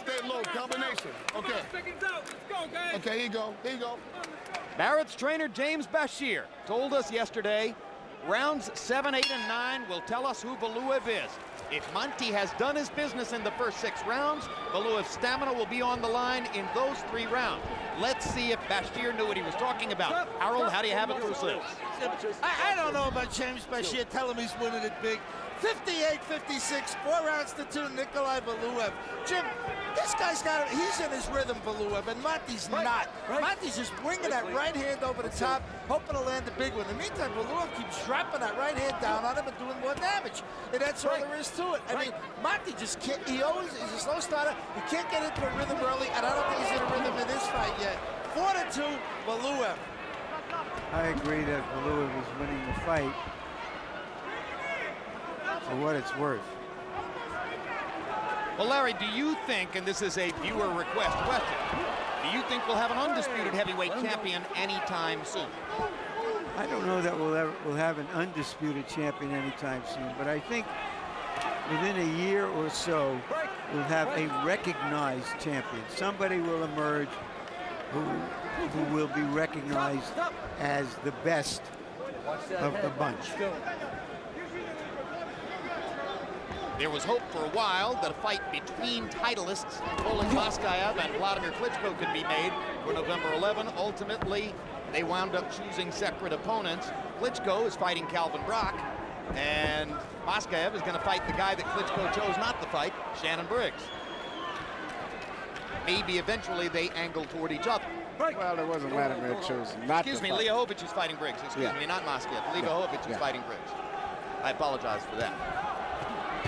combination. Okay. Seconds out. Let's go, guys. Okay, here you go. Barrett's trainer, James Bashir, told us yesterday, rounds 7, 8, and 9 will tell us who Valuev is. If Monte has done his business in the first 6 rounds, Valuev's stamina will be on the line in those 3 rounds. Let's see if Bashir knew what he was talking about. Harold, how do you have it through 6? I don't know about James Bashir. Tell him he's winning it big. 58-56, 4 rounds to 2, Nikolai Valuev. Jim, this guy's got it. He's in his rhythm, Valuev, and Monte's not. Monte's just winging that right hand over the top, hoping to land a big one. In the meantime, Valuev keeps dropping that right hand down on him and doing more damage. And that's all there is to it. I mean, Monte just can't, he's a slow starter. He can't get into a rhythm early, and I don't think he's in a rhythm in this fight yet. 4-2, Valuev. I agree that Valuev is winning the fight. For what it's worth. Well, Larry, do you think, and this is a viewer request question, do you think we'll have an undisputed heavyweight champion anytime soon? I don't know that we'll have an undisputed champion anytime soon, but I think within a year or so, we'll have a recognized champion. Somebody will emerge who will be recognized as the best of the bunch. There was hope for a while that a fight between titleists, Roland Moskaev and Vladimir Klitschko, could be made for November 11. Ultimately, they wound up choosing separate opponents. Klitschko is fighting Calvin Brock, and Moskaev is going to fight the guy that Klitschko chose not to fight, Shannon Briggs. Maybe eventually they angle toward each other. Well, it wasn't Vladimir chose not Excuse to me, fight. Lihovic is fighting Briggs. Excuse me, not Moskaev. Lihovic is fighting Briggs. I apologize for that.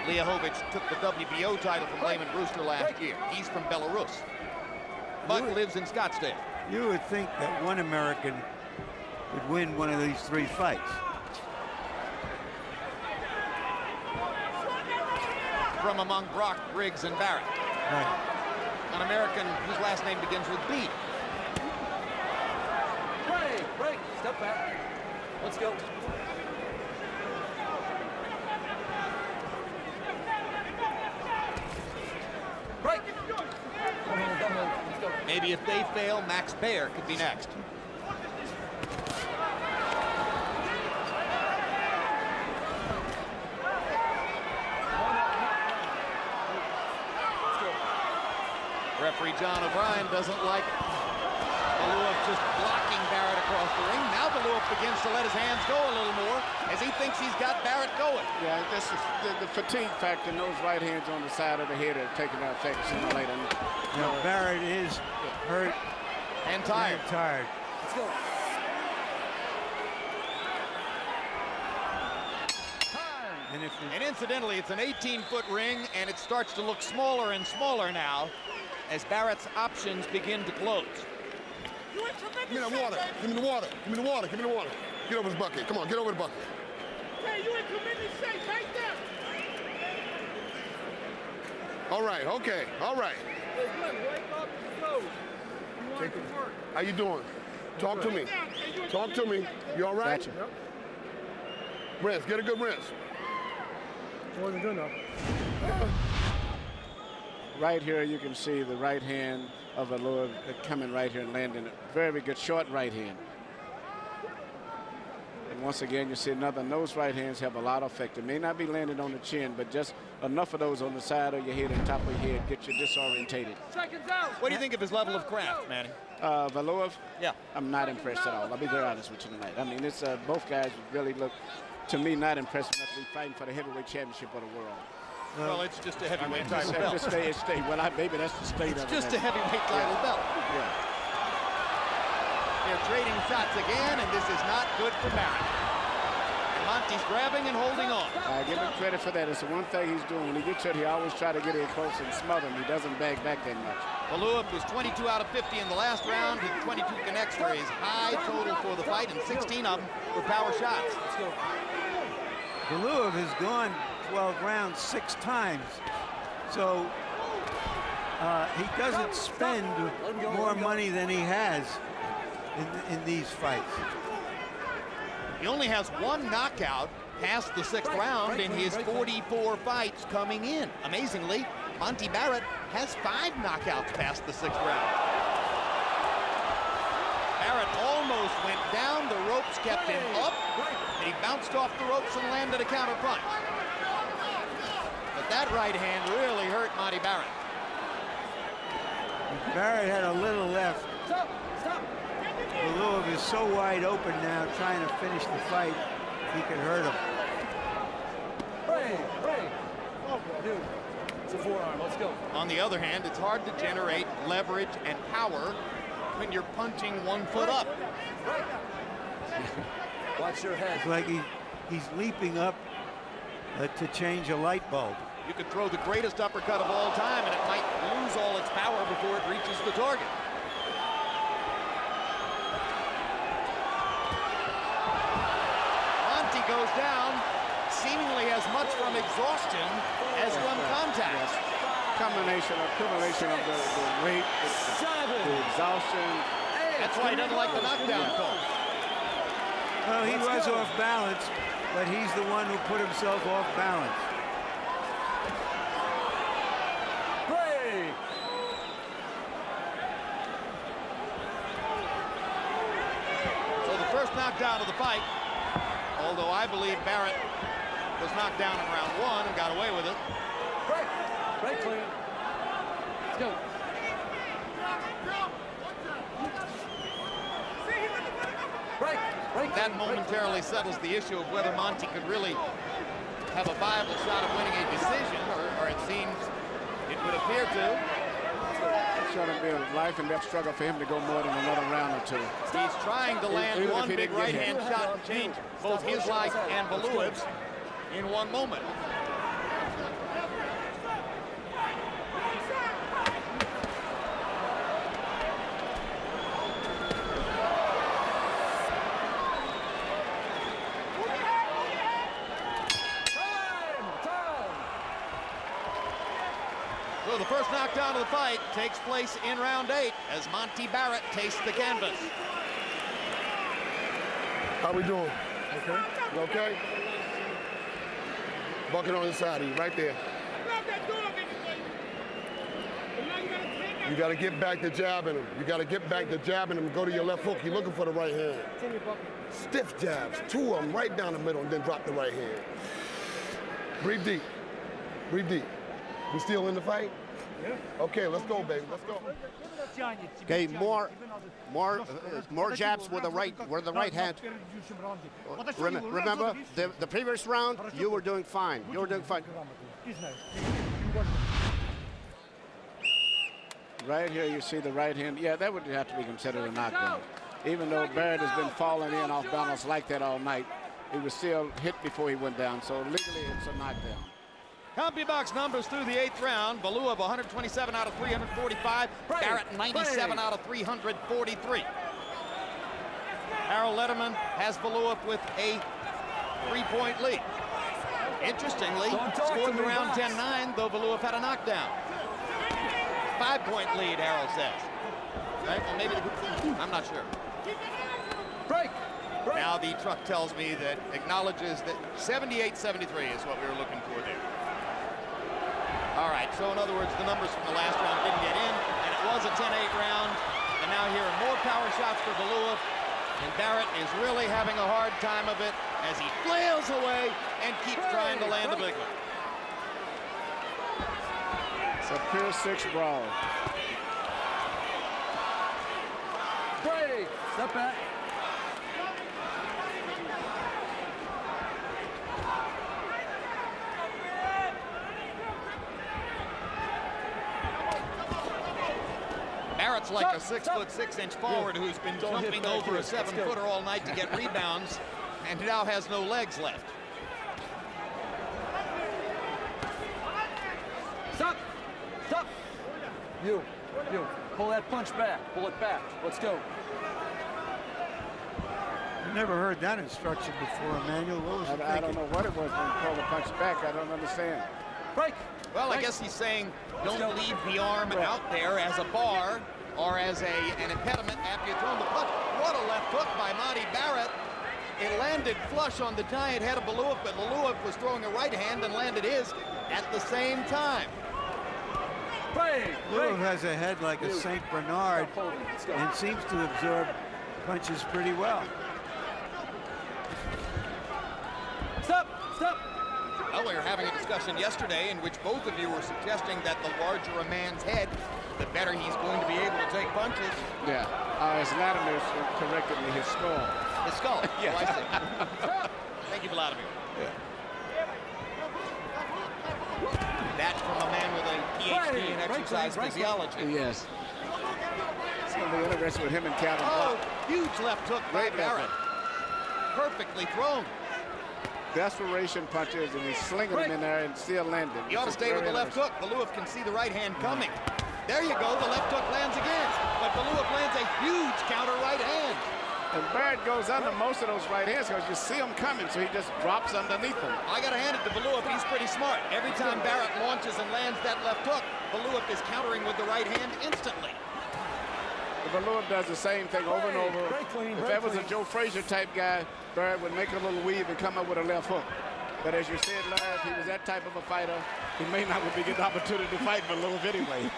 Lihovic took the WBO title from Lehman Brewster last year. He's from Belarus, but lives in Scottsdale. You would think that one American would win one of these 3 fights. From among Brock, Briggs, and Barrett. Right. An American whose last name begins with B. Break, step back. Let's go. Break. Maybe if they fail, Max Baer could be next. Referee John O'Brien doesn't like Valuev just blocking Barrett across the ring. Now Valuev begins to let his hands go a little more as he thinks he's got Barrett going. Yeah, this is the fatigue factor, and those right hands on the side of the head are taking that effect sooner or later. Barrett is hurt and tired. Let's go. And incidentally, it's an 18-foot ring, and it starts to look smaller and smaller now as Barrett's options begin to close. Give me the water. Give me the water. Give me the water. Give me the water. Get over this bucket. Come on, get over the bucket. Hey, you in tremendous shape right there. All right, okay, all right. How you doing? Talk to me. Talk to me. You all right? Gotcha. Rinse, get a good rinse. It wasn't good enough. Right here, you can see the right hand of Valuev coming right here and landing a very good short right hand. And once again, you see another. Those right hands have a lot of effect. It may not be landing on the chin, but just enough of those on the side of your head and top of your head get you disorientated. Seconds out. What do you think of his level of craft, Manny? Valuev? Yeah. I'm not impressed at all. I'll be very honest with you tonight. I mean, it's both guys really look, to me, not impressive enough to be fighting for the heavyweight championship of the world. Well, it's just a heavyweight title belt. Just stay. Well, maybe that's the state of it. It's just a heavyweight title belt. Yeah. They're trading shots again, and this is not good for Barrett. And Monte's grabbing and holding on. I give him credit for that. It's the one thing he's doing. When he gets hurt, he always try to get in close and smother him. He doesn't bag back that much. Valuev was 22 out of 50 in the last round, with 22 connects for his high total for the fight, and 16 of them were power shots. Let's go. Valuev has gone 12 rounds 6 times. So he doesn't spend more money than he has in these fights. He only has 1 knockout past the 6th round in his 44 fights coming in. Amazingly, Monte Barrett has 5 knockouts past the 6th round. Barrett almost went down. The ropes kept him up, and he bounced off the ropes and landed a counter punch. But that right hand really hurt Monte Barrett. Barrett had a little left. Stop. Valuev is so wide open now, trying to finish the fight, he could hurt him. Break. Dude, it's a forearm. Let's go. On the other hand, it's hard to generate leverage and power when you're punching 1 foot up. Watch your head. It's like he's leaping up to change a light bulb. You could throw the greatest uppercut of all time, and it might lose all its power before it reaches the target. Monte goes down, seemingly as much from exhaustion as from contact. Accumulation of the weight, the exhaustion. That's why he doesn't like the knockdown call. Well, he was off balance, but he's the one who put himself off balance. Break. So the first knockdown of the fight, although I believe Barrett was knocked down in round 1 and got away with it. Break clean. Let's go. That momentarily settles the issue of whether Monte could really have a viable shot of winning a decision, or it seems it would appear to. It's going to be a life and death struggle for him to go more than another round or 2. He's trying to land Even one if he big didn't get right-hand hit. shot and change both his life and Valuev's in one moment. So the first knockdown of the fight takes place in round 8 as Monte Barrett tastes the canvas. How we doing? Okay. You okay? Bucket on the side of you, right there. You got to get back to jabbing him. You got to get back to jabbing him. Go to your left hook. You're looking for the right hand. Stiff jabs, 2 of them right down the middle, and then drop the right hand. Breathe deep. Breathe deep. We still in the fight? Okay, let's go, baby. Let's go. Okay, more jabs with the right hand. Remember, the previous round, you were doing fine. You were doing fine. Right here, you see the right hand. Yeah, that would have to be considered a knockdown. Even though Barrett has been falling in off balance like that all night, he was still hit before he went down. So legally, it's a knockdown. CompuBox numbers through the 8th round. Valuev 127 out of 345. Barrett 97 out of 343. Harold Letterman has Valuev with a 3-point lead. Interestingly, scored the round 10-9, though Valuev had a knockdown. 5-point lead, Harold says. Right? Well, maybe I'm not sure. Break. Now the truck tells me that acknowledges that 78-73 is what we were looking for there. All right, so in other words, the numbers from the last round didn't get in, and it was a 10-8 round. And now here are more power shots for Valuev, and Barrett is really having a hard time of it as he flails away and keeps trying to land the big one. It's a pure 6 brawl. Break. Step back. Barrett's like a 6'6" forward who's been jumping over a 7-footer all night to get rebounds, and now has no legs left. Stop! Stop! You. Pull that punch back. Pull it back. Let's go. I never heard that instruction before, Emmanuel. What was I don't know what it was when you pull the punch back. I don't understand. Break. Well, I guess he's saying don't leave the arm out there as a bar or as an impediment after you've thrown the punch. What a left hook by Monte Barrett. It landed flush on the giant head of Valuev, but Valuev was throwing a right hand and landed his at the same time. Valuev has a head like a St. Bernard and seems to absorb punches pretty well. Stop! Stop! Well, we were having a discussion yesterday in which both of you were suggesting that the larger a man's head, the better he's going to be able to take punches. Yeah. As Vladimir corrected me, his skull. His skull? Yeah. Oh, I see. Thank you, Vladimir. Yeah. That from a man with a PhD in exercise physiology. Yes. It's going to be interesting with him and Calvin. Oh, huge left hook by Great Barrett. Perfectly thrown. Desperation punches, and he's slinging them in there and still landing. You ought to stay with the left hook. Valuev can see the right hand coming. There you go. The left hook lands again. But Valuev lands a huge counter right hand. And Barrett goes under most of those right hands because you see him coming, so he just drops underneath them. I got to hand it to Valuev. He's pretty smart. Every time Barrett launches and lands that left hook, Valuev is countering with the right hand instantly. Valuev does the same thing over and over. If that was a Joe Frazier type guy, Barrett would make a little weave and come up with a left hook. But as you said live, if he was that type of a fighter, he may not would be getting the opportunity to fight Valuev anyway.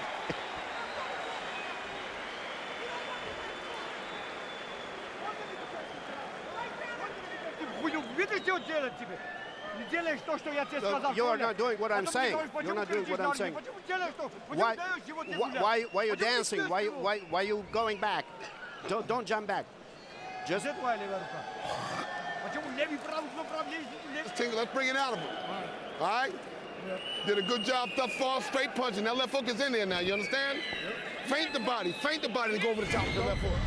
So you are not doing what I'm saying. You're not doing what I'm saying. Why are you dancing? Why are you going back? Don't jump back. Just Let's bring it out of him. All right? Did a good job thus far, straight punching. That left hook is in there now, you understand? Feint the body to go over the top of the left hook.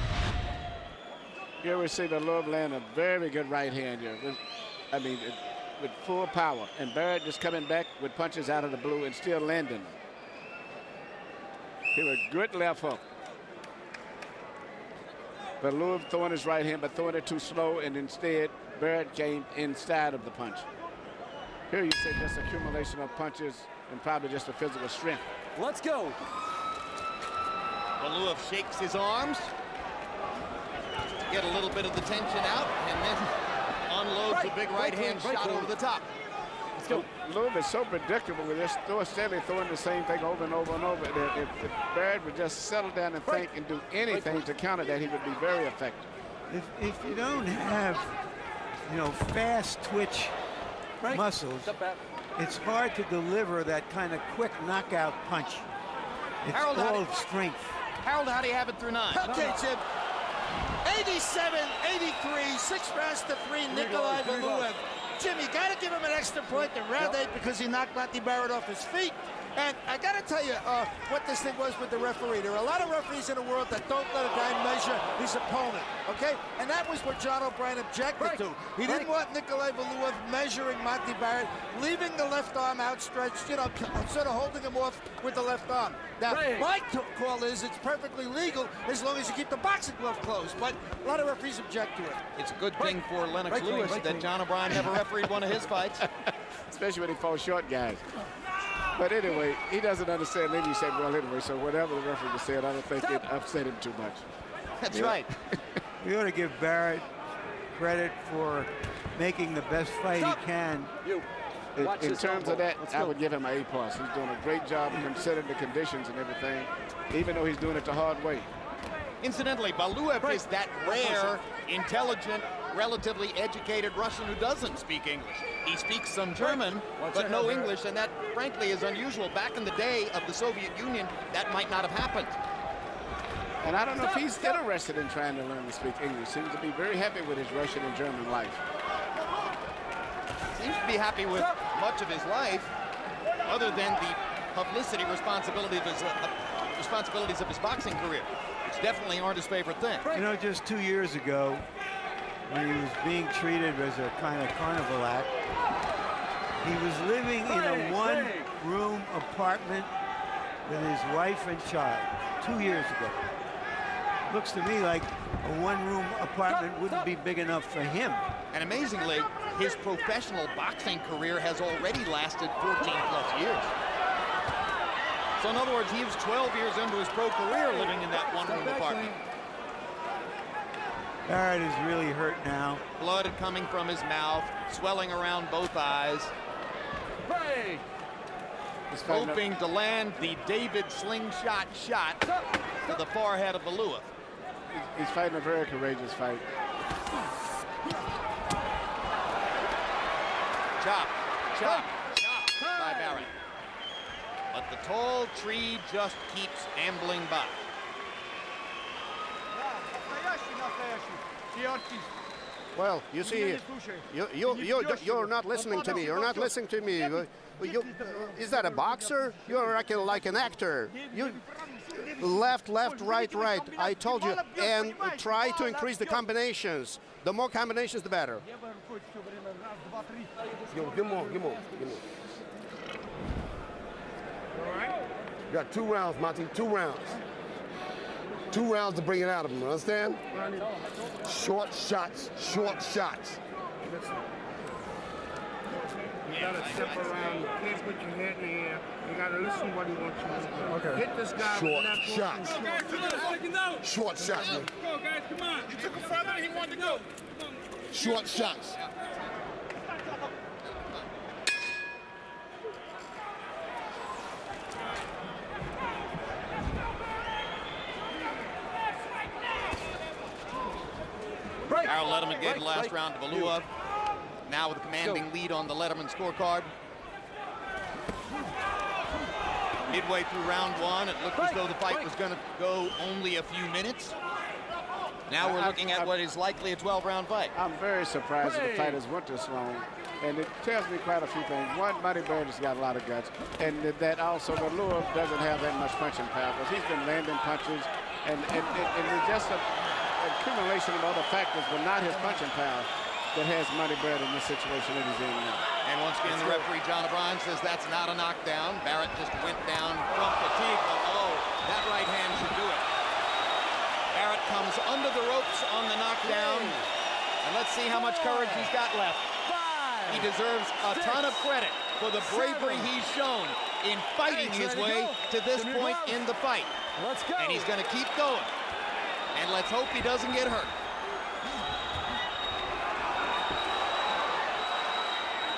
Here we see Valuev land a very good right hand here. With full power. And Barrett just coming back with punches out of the blue and still landing. Here a good left hook. Valuev throwing his right hand, but throwing it too slow, and instead Barrett came inside of the punch. Here you see just accumulation of punches and probably just a physical strength. Let's go. Valuev shakes his arms to get a little bit of the tension out, and then unloads a big right hand shot over the top. Let's go. Valuev is so predictable with this steadily throwing the same thing over and over and over. If Barrett would just settle down and think and do anything to counter that, he would be very effective. If you don't have, fast twitch muscles, it's hard to deliver that kind of quick knockout punch. It's Harold, all strength. Harold, how do you have it through 9? Okay, Jim. 87-83, 6 rounds to 3, Nikolai Valuev. Jim, you got to give him an extra point in round 8 because he knocked Monte Barrett off his feet. And I got to tell you what this thing was with the referee. There are a lot of referees in the world that don't let a guy measure his opponent, okay? And that was what John O'Brien objected to. He didn't want Nikolai Valuev measuring Monte Barrett, leaving the left arm outstretched, you know, sort of holding him off with the left arm. Now, my call is it's perfectly legal as long as you keep the boxing glove closed, but a lot of referees object to it. It's a good thing for Lennox Lewis that John O'Brien never refereed one of his fights. Especially when he fought short guys. But anyway, he doesn't understand English that well anyway, so whatever the referee said, I don't think it upset him too much. That's right. We ought to give Barrett credit for making the best fight he can. In terms of that, I would give him an A+. He's doing a great job considering the conditions and everything, even though he's doing it the hard way. Incidentally, Valuev is that rare, intelligent, relatively educated Russian who doesn't speak English. He speaks some German, but no English, and that, frankly, is unusual. Back in the day of the Soviet Union, that might not have happened. And I don't know if he's interested in trying to learn to speak English. Seems to be very happy with his Russian and German life. Seems to be happy with much of his life, other than the publicity responsibilities of his boxing career, which definitely aren't his favorite thing. You know, just 2 years ago, when he was being treated as a kind of carnival act, he was living in a one-room apartment with his wife and child 2 years ago. Looks to me like a one-room apartment wouldn't be big enough for him. And amazingly, his professional boxing career has already lasted 14+ years. So in other words, he was 12 years into his pro career living in that one-room apartment. Barrett is really hurt now. Blood coming from his mouth, swelling around both eyes. He's hoping to land the David slingshot shot to the forehead of Valuev. He's fighting a very courageous fight. Chop, chop, chop by Barrett. But the tall tree just keeps ambling by. Well, you see, you're not listening to me. You're not listening to me. Is that a boxer? You're acting like an actor. You left, right. I told you, and try to increase the combinations. The more combinations, the better. Give him more. You got 2 rounds, Monty. 2 rounds. 2 rounds to bring it out of him, understand? Short shots. You gotta step around. You can't put your head in the air. You gotta listen to what he wants you to do. Okay. Hit this guy Short with that shots. Short shots, man. Go, guys, come on. You took him further than he wanted to go. Short shots. Earle Letterman gave the last round to Valuev. Now with a commanding lead on the Letterman scorecard. Midway through round 1, it looked as though the fight was going to go only a few minutes. Now we're looking at what is likely a 12-round fight. I'm very surprised that the fighters went this long. And it tells me quite a few things. One, Monte Barrett has got a lot of guts. And that also Valuev doesn't have that much punching power. Because he's been landing punches. And it's just a accumulation of other factors, but not his punching power, that has Monte Barrett in this situation that he's in now. And once again, the referee, John O'Brien, says that's not a knockdown. Barrett just went down from fatigue, but oh, that right hand should do it. Barrett comes under the ropes on the knockdown, and let's see how much courage he's got left. He deserves a ton of credit for the bravery he's shown in fighting his way to this point in the fight. Let's go. And he's going to keep going. And let's hope he doesn't get hurt.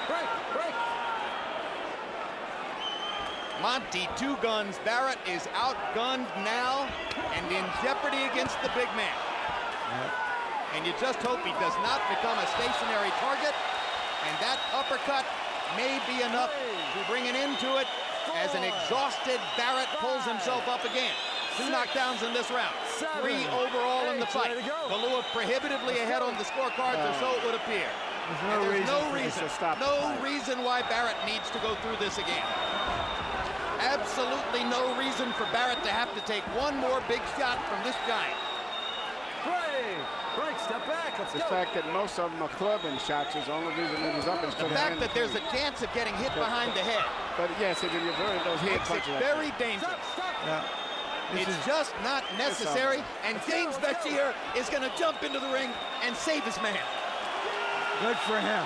Break. Monte, 2 guns. Barrett is outgunned now and in jeopardy against the big man. And you just hope he does not become a stationary target. And that uppercut may be enough to bring an end to it as an exhausted Barrett pulls himself up again. 2 knockdowns in this round. 3 overall in the fight. Valuev prohibitively ahead on the scorecards, or so it would appear. There's no reason why Barrett needs to go through this again. Absolutely no reason for Barrett to have to take one more big shot from this giant. Break, step back, let's the go. fact that most of them are clubbing shots is the only reason he was up instead of the fact that there's a chance of getting hit behind the head. But yes, those head punches. It's very dangerous. Yeah. It's just not necessary, and James Bashir is going to jump into the ring and save his man. Good for him.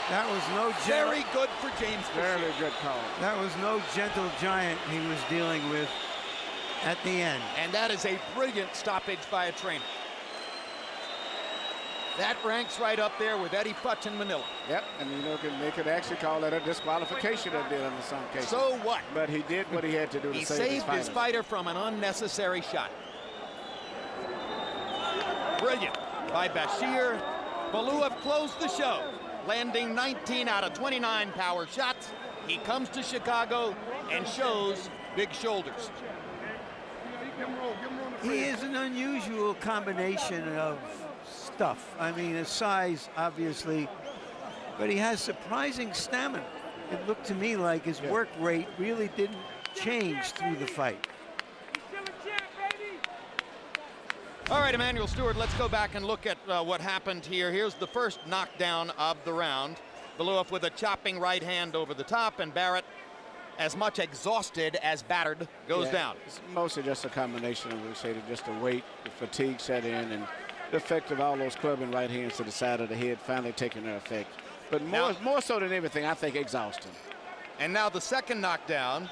That was no gentle. Very good for James Bashir. Very good call. That was no gentle giant he was dealing with at the end. And that is a brilliant stoppage by a trainer. That ranks right up there with Eddie Futch in Manila. Yep, and you know, they could actually call that a disqualification that did in some cases. So what? But he did what he had to do to save He saved his fighter from an unnecessary shot. Brilliant by Bashir. Valuev closed the show, landing 19 out of 29 power shots. He comes to Chicago and shows big shoulders. He is an unusual combination of stuff. I mean, his size, obviously, but he has surprising stamina. It looked to me like his work rate really didn't change through the fight. All right, Emanuel Stewart, let's go back and look at what happened here. Here's the first knockdown of the round. Valuev with a chopping right hand over the top, and Barrett, as much exhausted as battered, goes down. It's mostly just a combination of, we say, just the weight, the fatigue set in, and the effect of all those clubbing right hands to the side of the head finally taking their effect. But more so than everything, I think exhausting. And now the second knockdown.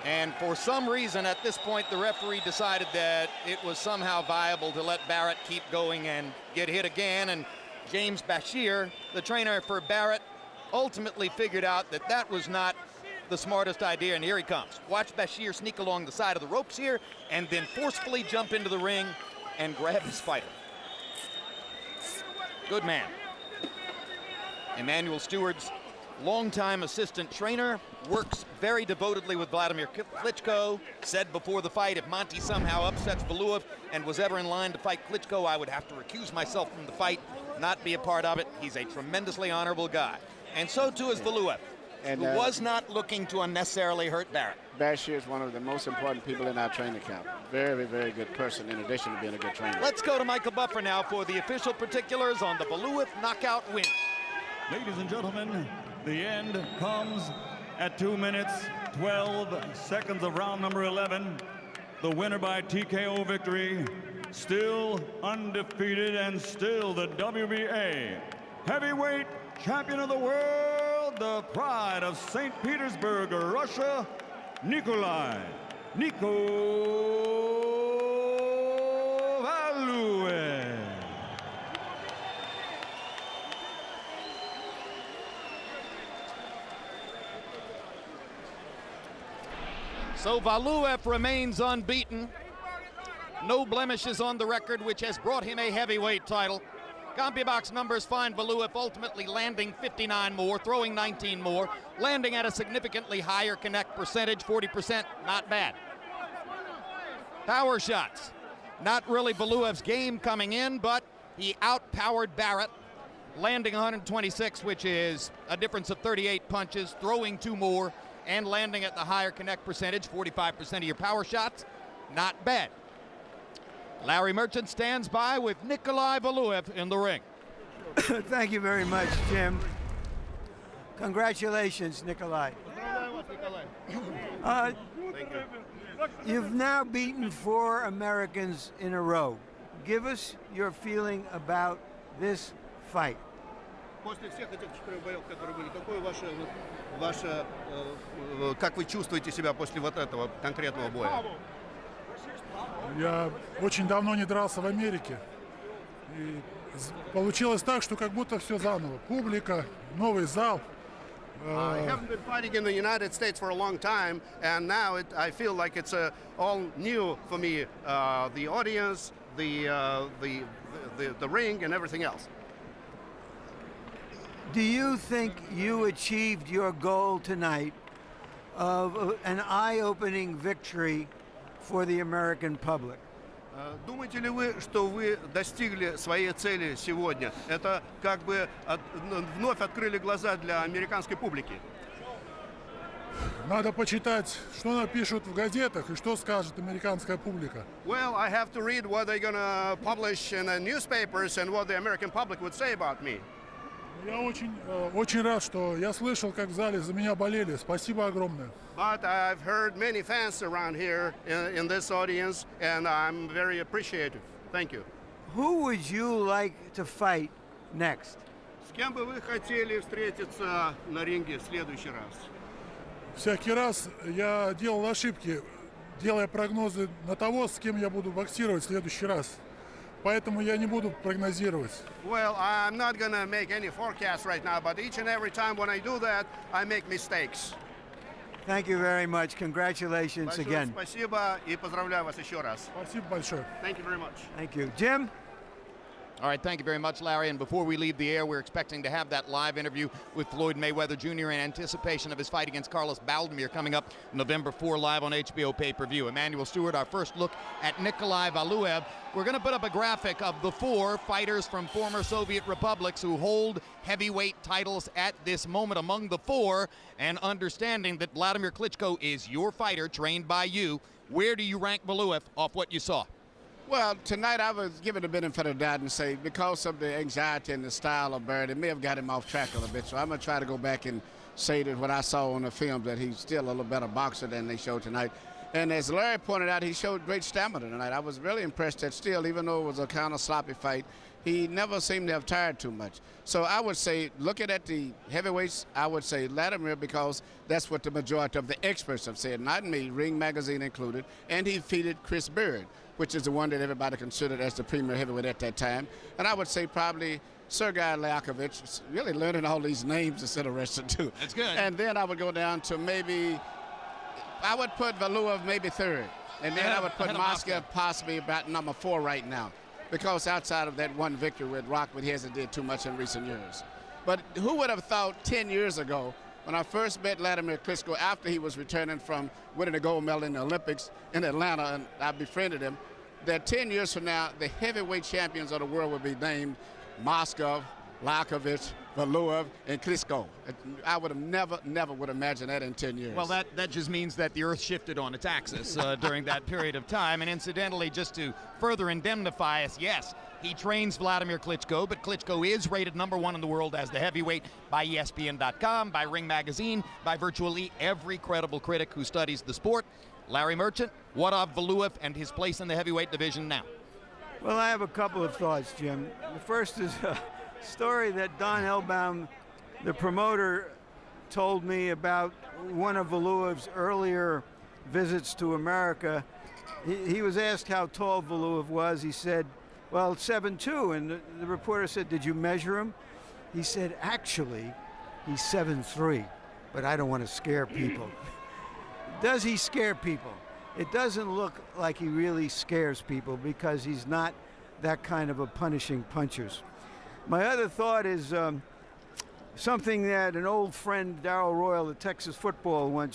And for some reason, at this point, the referee decided that it was somehow viable to let Barrett keep going and get hit again. And James Bashir, the trainer for Barrett, ultimately figured out that that was not the smartest idea. And here he comes. Watch Bashir sneak along the side of the ropes here and then forcefully jump into the ring and grab his fighter. Good man. Emanuel Stewart's longtime assistant trainer, works very devotedly with Vladimir Klitschko. Said before the fight, if Monty somehow upsets Valuev and was ever in line to fight Klitschko, I would have to recuse myself from the fight, not be a part of it. He's a tremendously honorable guy. And so too is Valuev, who was not looking to unnecessarily hurt Barrett. Bashir is one of the most important people in our training camp. Very, very good person in addition to being a good trainer. Let's go to Michael Buffer now for the official particulars on the Valuev knockout win. Ladies and gentlemen, the end comes at 2 minutes, 12 seconds of round number 11. The winner by TKO victory, still undefeated and still the WBA heavyweight champion of the world, the pride of St. Petersburg, Russia, Nikolai Valuev. So Valuev remains unbeaten. No blemishes on the record, which has brought him a heavyweight title. CompuBox numbers find Valuev ultimately landing 59 more, throwing 19 more, landing at a significantly higher connect percentage, 40%, not bad. Power shots, not really Valuev's game coming in, but he outpowered Barrett, landing 126, which is a difference of 38 punches, throwing 2 more, and landing at the higher connect percentage, 45% of your power shots, not bad. Larry Merchant stands by with Nikolai Valuev in the ring. Thank you very much, Jim. Congratulations, Nikolai. You've now beaten 4 Americans in a row. Give us your feeling about this fight. Как вы чувствуете себя после вот этого конкретного боя? Я очень давно не дрался в Америке. И получилось так, что как будто все заново. Публика, новый зал. I haven't been fighting in the United States for a long time, and now I feel like it's all new for me. The audience, the ring, and everything else. Do you think you achieved your goal tonight of an eye-opening victory for the American public? Думаете ли вы, что вы достигли своей цели сегодня? Это как бы вновь открыли глаза для американской публики. Надо почитать, что напишут в газетах и что скажет американская публика. Well, I have to read what they're gonna publish in the newspapers and what the American public would say about me. Я очень рад, что я слышал, как в зале за меня болели. Спасибо огромное. But I've heard many fans around here in this audience, and I'm very appreciative. Thank you. Who would you like to fight next? С кем бы вы хотели встретиться на ринге в следующий раз? Всякий раз я делал ошибки, делая прогнозы на того, с кем я буду боксировать в следующий раз. Поэтому я не буду прогнозировать. Well, I'm not gonna make any forecast right now, but each and every time when I do that, I make mistakes. Thank you very much. Congratulations again. Спасибо и поздравляю вас еще раз. Спасибо большое. Thank you very much. Thank you. Jim? All right, thank you very much, Larry. And before we leave the air, we're expecting to have that live interview with Floyd Mayweather Jr. in anticipation of his fight against Carlos Baldomir coming up November 4 live on HBO pay-per-view. Emmanuel Stewart, our first look at Nikolai Valuev. We're going to put up a graphic of the 4 fighters from former Soviet republics who hold heavyweight titles at this moment. Among the 4, and understanding that Vladimir Klitschko is your fighter, trained by you, where do you rank Valuev off what you saw? Well, tonight I was given the benefit of the doubt and say because of the anxiety and the style of Barrett, it may have got him off track a little bit. So I'm going to try to go back and say that what I saw on the film, that he's still a little better boxer than they showed tonight. And as Larry pointed out, he showed great stamina tonight. I was really impressed that still, even though it was a kind of sloppy fight, he never seemed to have tired too much. So I would say, looking at the heavyweights, I would say Vladimir, because that's what the majority of the experts have said, not me, Ring Magazine included, and he defeated Chris Beard, which is the one that everybody considered as the premier heavyweight at that time. And I would say probably Sergei Lakovich, really learning all these names is interesting too. That's good. And then I would go down to maybe, I would put Valuev maybe 3rd. And then I would put Moscow possibly about number 4 right now, because outside of that one victory with Rockwood, he hasn't did too much in recent years. But who would have thought 10 years ago, when I first met Vladimir Klitschko after he was returning from winning a gold medal in the Olympics in Atlanta, and I befriended him, that 10 years from now, the heavyweight champions of the world would be named Moscow, Lakovich, Valuev, and Klitschko. I would have never would imagine that in 10 years. Well, that just means that the earth shifted on its axis during that period of time. And incidentally, just to further indemnify us, yes, he trains Vladimir Klitschko, but Klitschko is rated #1 in the world as the heavyweight by ESPN.com, by Ring Magazine, by virtually every credible critic who studies the sport. Larry Merchant, what of Valuev and his place in the heavyweight division now? Well, I have a couple of thoughts, Jim. The first is a story that Don Hellbaum, the promoter, told me about one of Valuev's earlier visits to America. He was asked how tall Valuev was. He said, well, 7'2", and the reporter said, did you measure him? He said, actually, he's 7'3", but I don't want to scare people. Does he scare people? It doesn't look like he really scares people because he's not that kind of a punishing punchers. My other thought is something that an old friend, Darrell Royal, the Texas football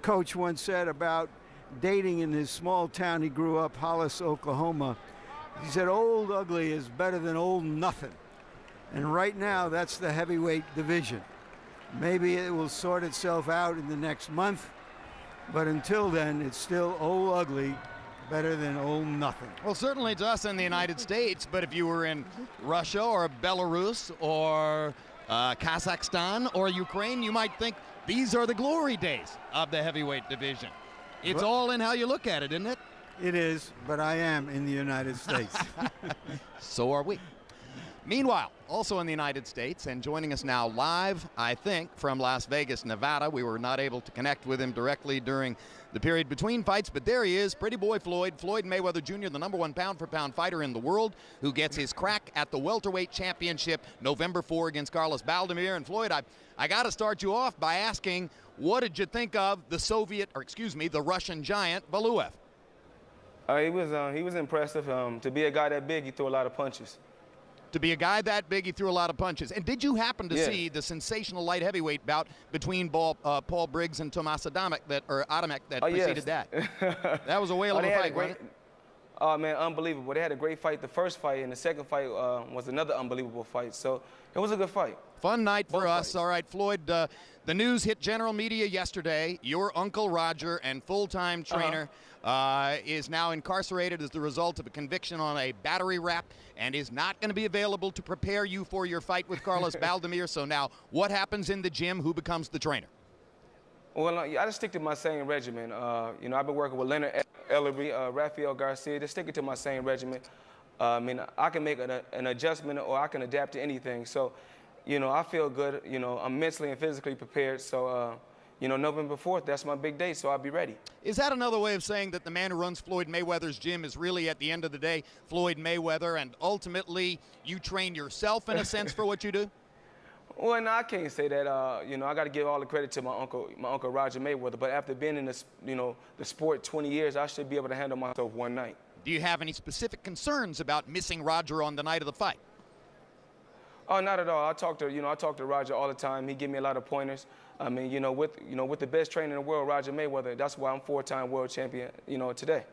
coach once said about dating in his small town he grew up, Hollis, Oklahoma. He said, old ugly is better than old nothing. And right now, that's the heavyweight division. Maybe it will sort itself out in the next month, but until then, it's still old ugly, better than old nothing. Well, certainly to us in the United States, but if you were in Russia or Belarus or Kazakhstan or Ukraine, you might think these are the glory days of the heavyweight division. It's all in how you look at it, isn't it? It is, but I am in the United States. So are we. Meanwhile, also in the United States, and joining us now live, I think, from Las Vegas, Nevada. We were not able to connect with him directly during the period between fights, but there he is, pretty boy Floyd Mayweather Jr., the #1 pound-for-pound fighter in the world, who gets his crack at the welterweight championship November 4 against Carlos Baldomir. And Floyd, I got to start you off by asking, what did you think of the Russian giant He was impressive. To be a guy that big, he threw a lot of punches. To be a guy that big, he threw a lot of punches. And did you happen to Yeah. see the sensational light heavyweight bout between Paul Briggs and Tomas Adamek that preceded that? That was a whale of a fight, wasn't it? Oh, man, unbelievable. They had a great fight the first fight, and the second fight was another unbelievable fight. So it was a good fight. Fun night for us. All right, Floyd, the news hit general media yesterday. Your Uncle Roger and full-time trainer is now incarcerated as the result of a conviction on a battery rap and is not going to be available to prepare you for your fight with Carlos Baldemir. So now what happens in the gym? Who becomes the trainer? Well, I just stick to my same regimen. You know, I've been working with Leonard Ellery, Rafael Garcia, just sticking to my same regimen. I mean, I can make an adjustment or I can adapt to anything. So, you know, I feel good. You know, I'm mentally and physically prepared. So, you know, November 4th, that's my big day, so I'll be ready. Is that another way of saying that the man who runs Floyd Mayweather's gym is really, at the end of the day, Floyd Mayweather, and ultimately you train yourself in a sense for what you do? Well, no, I can't say that. You know, I got to give all the credit to my uncle Roger Mayweather. But after being in this, you know, the sport 20 years, I should be able to handle myself one night. Do you have any specific concerns about missing Roger on the night of the fight? Oh, not at all. I talk to Roger all the time. He give me a lot of pointers. I mean, with the best trainer in the world, Roger Mayweather. That's why I'm 4-time world champion. You know, today.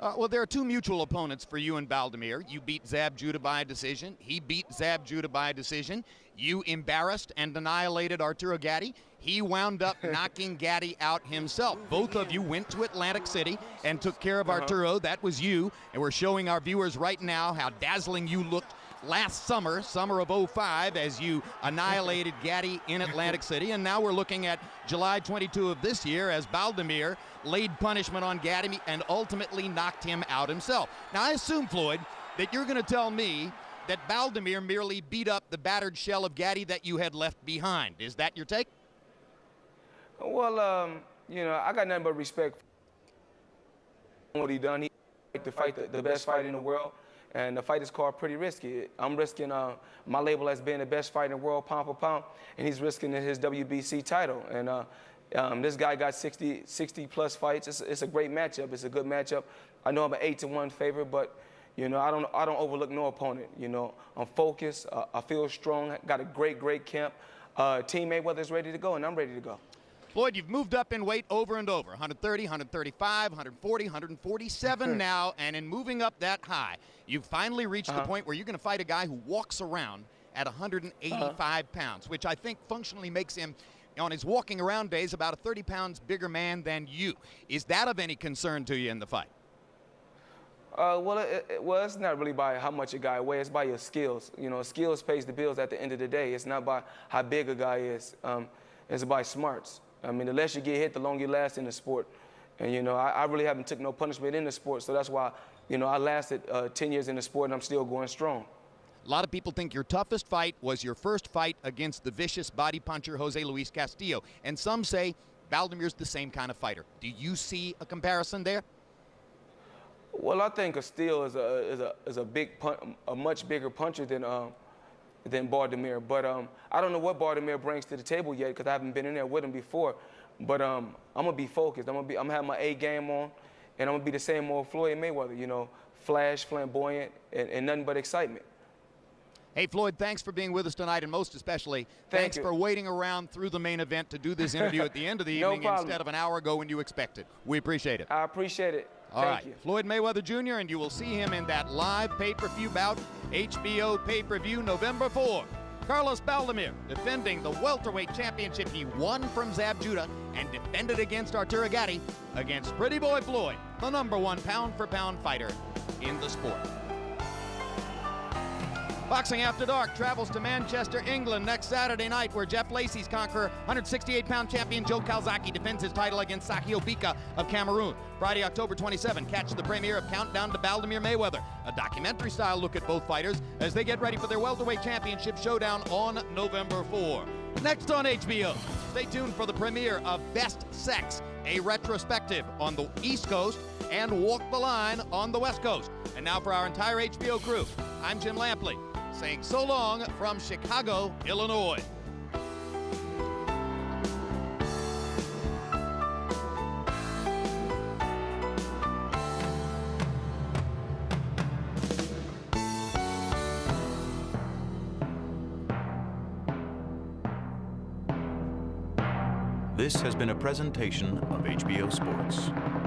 Well, there are two mutual opponents for you and Baldemir. You beat Zab Judah by a decision. He beat Zab Judah by a decision. You embarrassed and annihilated Arturo Gatti. He wound up knocking Gatti out himself. Both of you went to Atlantic City and took care of Arturo. That was you. And we're showing our viewers right now how dazzling you looked last summer of 05, as you annihilated Gatti in Atlantic City. And now we're looking at July 22 of this year as Baldemir laid punishment on Gatti and ultimately knocked him out himself. Now, I assume, Floyd, that you're going to tell me that Baldemir merely beat up the battered shell of Gatti that you had left behind. Is that your take? Well, you know, I got nothing but respect for what he done. He to fight the best fight in the world. And the fight is called Pretty Risky. I'm risking my label as being the best fight in the world, pound for pound, and he's risking his WBC title. And this guy got 60-plus fights. It's a great matchup. It's a good matchup. I know I'm an 8-1 favorite, but you know, I don't overlook no opponent. You know, I'm focused. I feel strong. Got a great camp. Team Mayweather's ready to go, and I'm ready to go. Floyd, you've moved up in weight over and over. 130, 135, 140, 147 now, and in moving up that high, you've finally reached the point where you're going to fight a guy who walks around at 185 pounds, which I think functionally makes him, on his walking around days, about a 30 pounds bigger man than you. Is that of any concern to you in the fight? Well, it's not really by how much a guy weighs. It's by your skills. You know, skills pays the bills at the end of the day. It's not by how big a guy is. It's by smarts. I mean, the less you get hit, the longer you last in the sport. And, you know, I really haven't took no punishment in the sport, so that's why, you know, I lasted 10 years in the sport and I'm still going strong. A lot of people think your toughest fight was your first fight against the vicious body puncher Jose Luis Castillo. And some say Baldemir's the same kind of fighter. Do you see a comparison there? Well, I think Castillo is a much bigger puncher than Baldemir. But I don't know what Baldemir brings to the table yet because I haven't been in there with him before. But I'm gonna be focused. I'm gonna have my A game on, and I'm gonna be the same old Floyd Mayweather. You know, flash, flamboyant, and nothing but excitement. Hey, Floyd, thanks for being with us tonight, and most especially, thanks for waiting around through the main event to do this interview at the end of the evening instead of an hour ago when you expected. We appreciate it. I appreciate it. All right, Floyd Mayweather Jr., and you will see him in that live pay-per-view bout, HBO pay-per-view, November 4. Carlos Baldemir defending the welterweight championship he won from Zab Judah and defended against Arturo Gatti against Pretty Boy Floyd, the #1 pound-for-pound fighter in the sport. Boxing After Dark travels to Manchester, England next Saturday night, where Jeff Lacey's conqueror, 168-pound champion Joe Calzaghe defends his title against Sakio Bika of Cameroon. Friday, October 27, catch the premiere of Countdown to Baldemir Mayweather, a documentary-style look at both fighters as they get ready for their welterweight championship showdown on November 4. Next on HBO, stay tuned for the premiere of Best Sex, a retrospective on the East Coast, and Walk the Line on the West Coast. And now for our entire HBO crew, I'm Jim Lampley, saying so long from Chicago, Illinois. This has been a presentation of HBO Sports.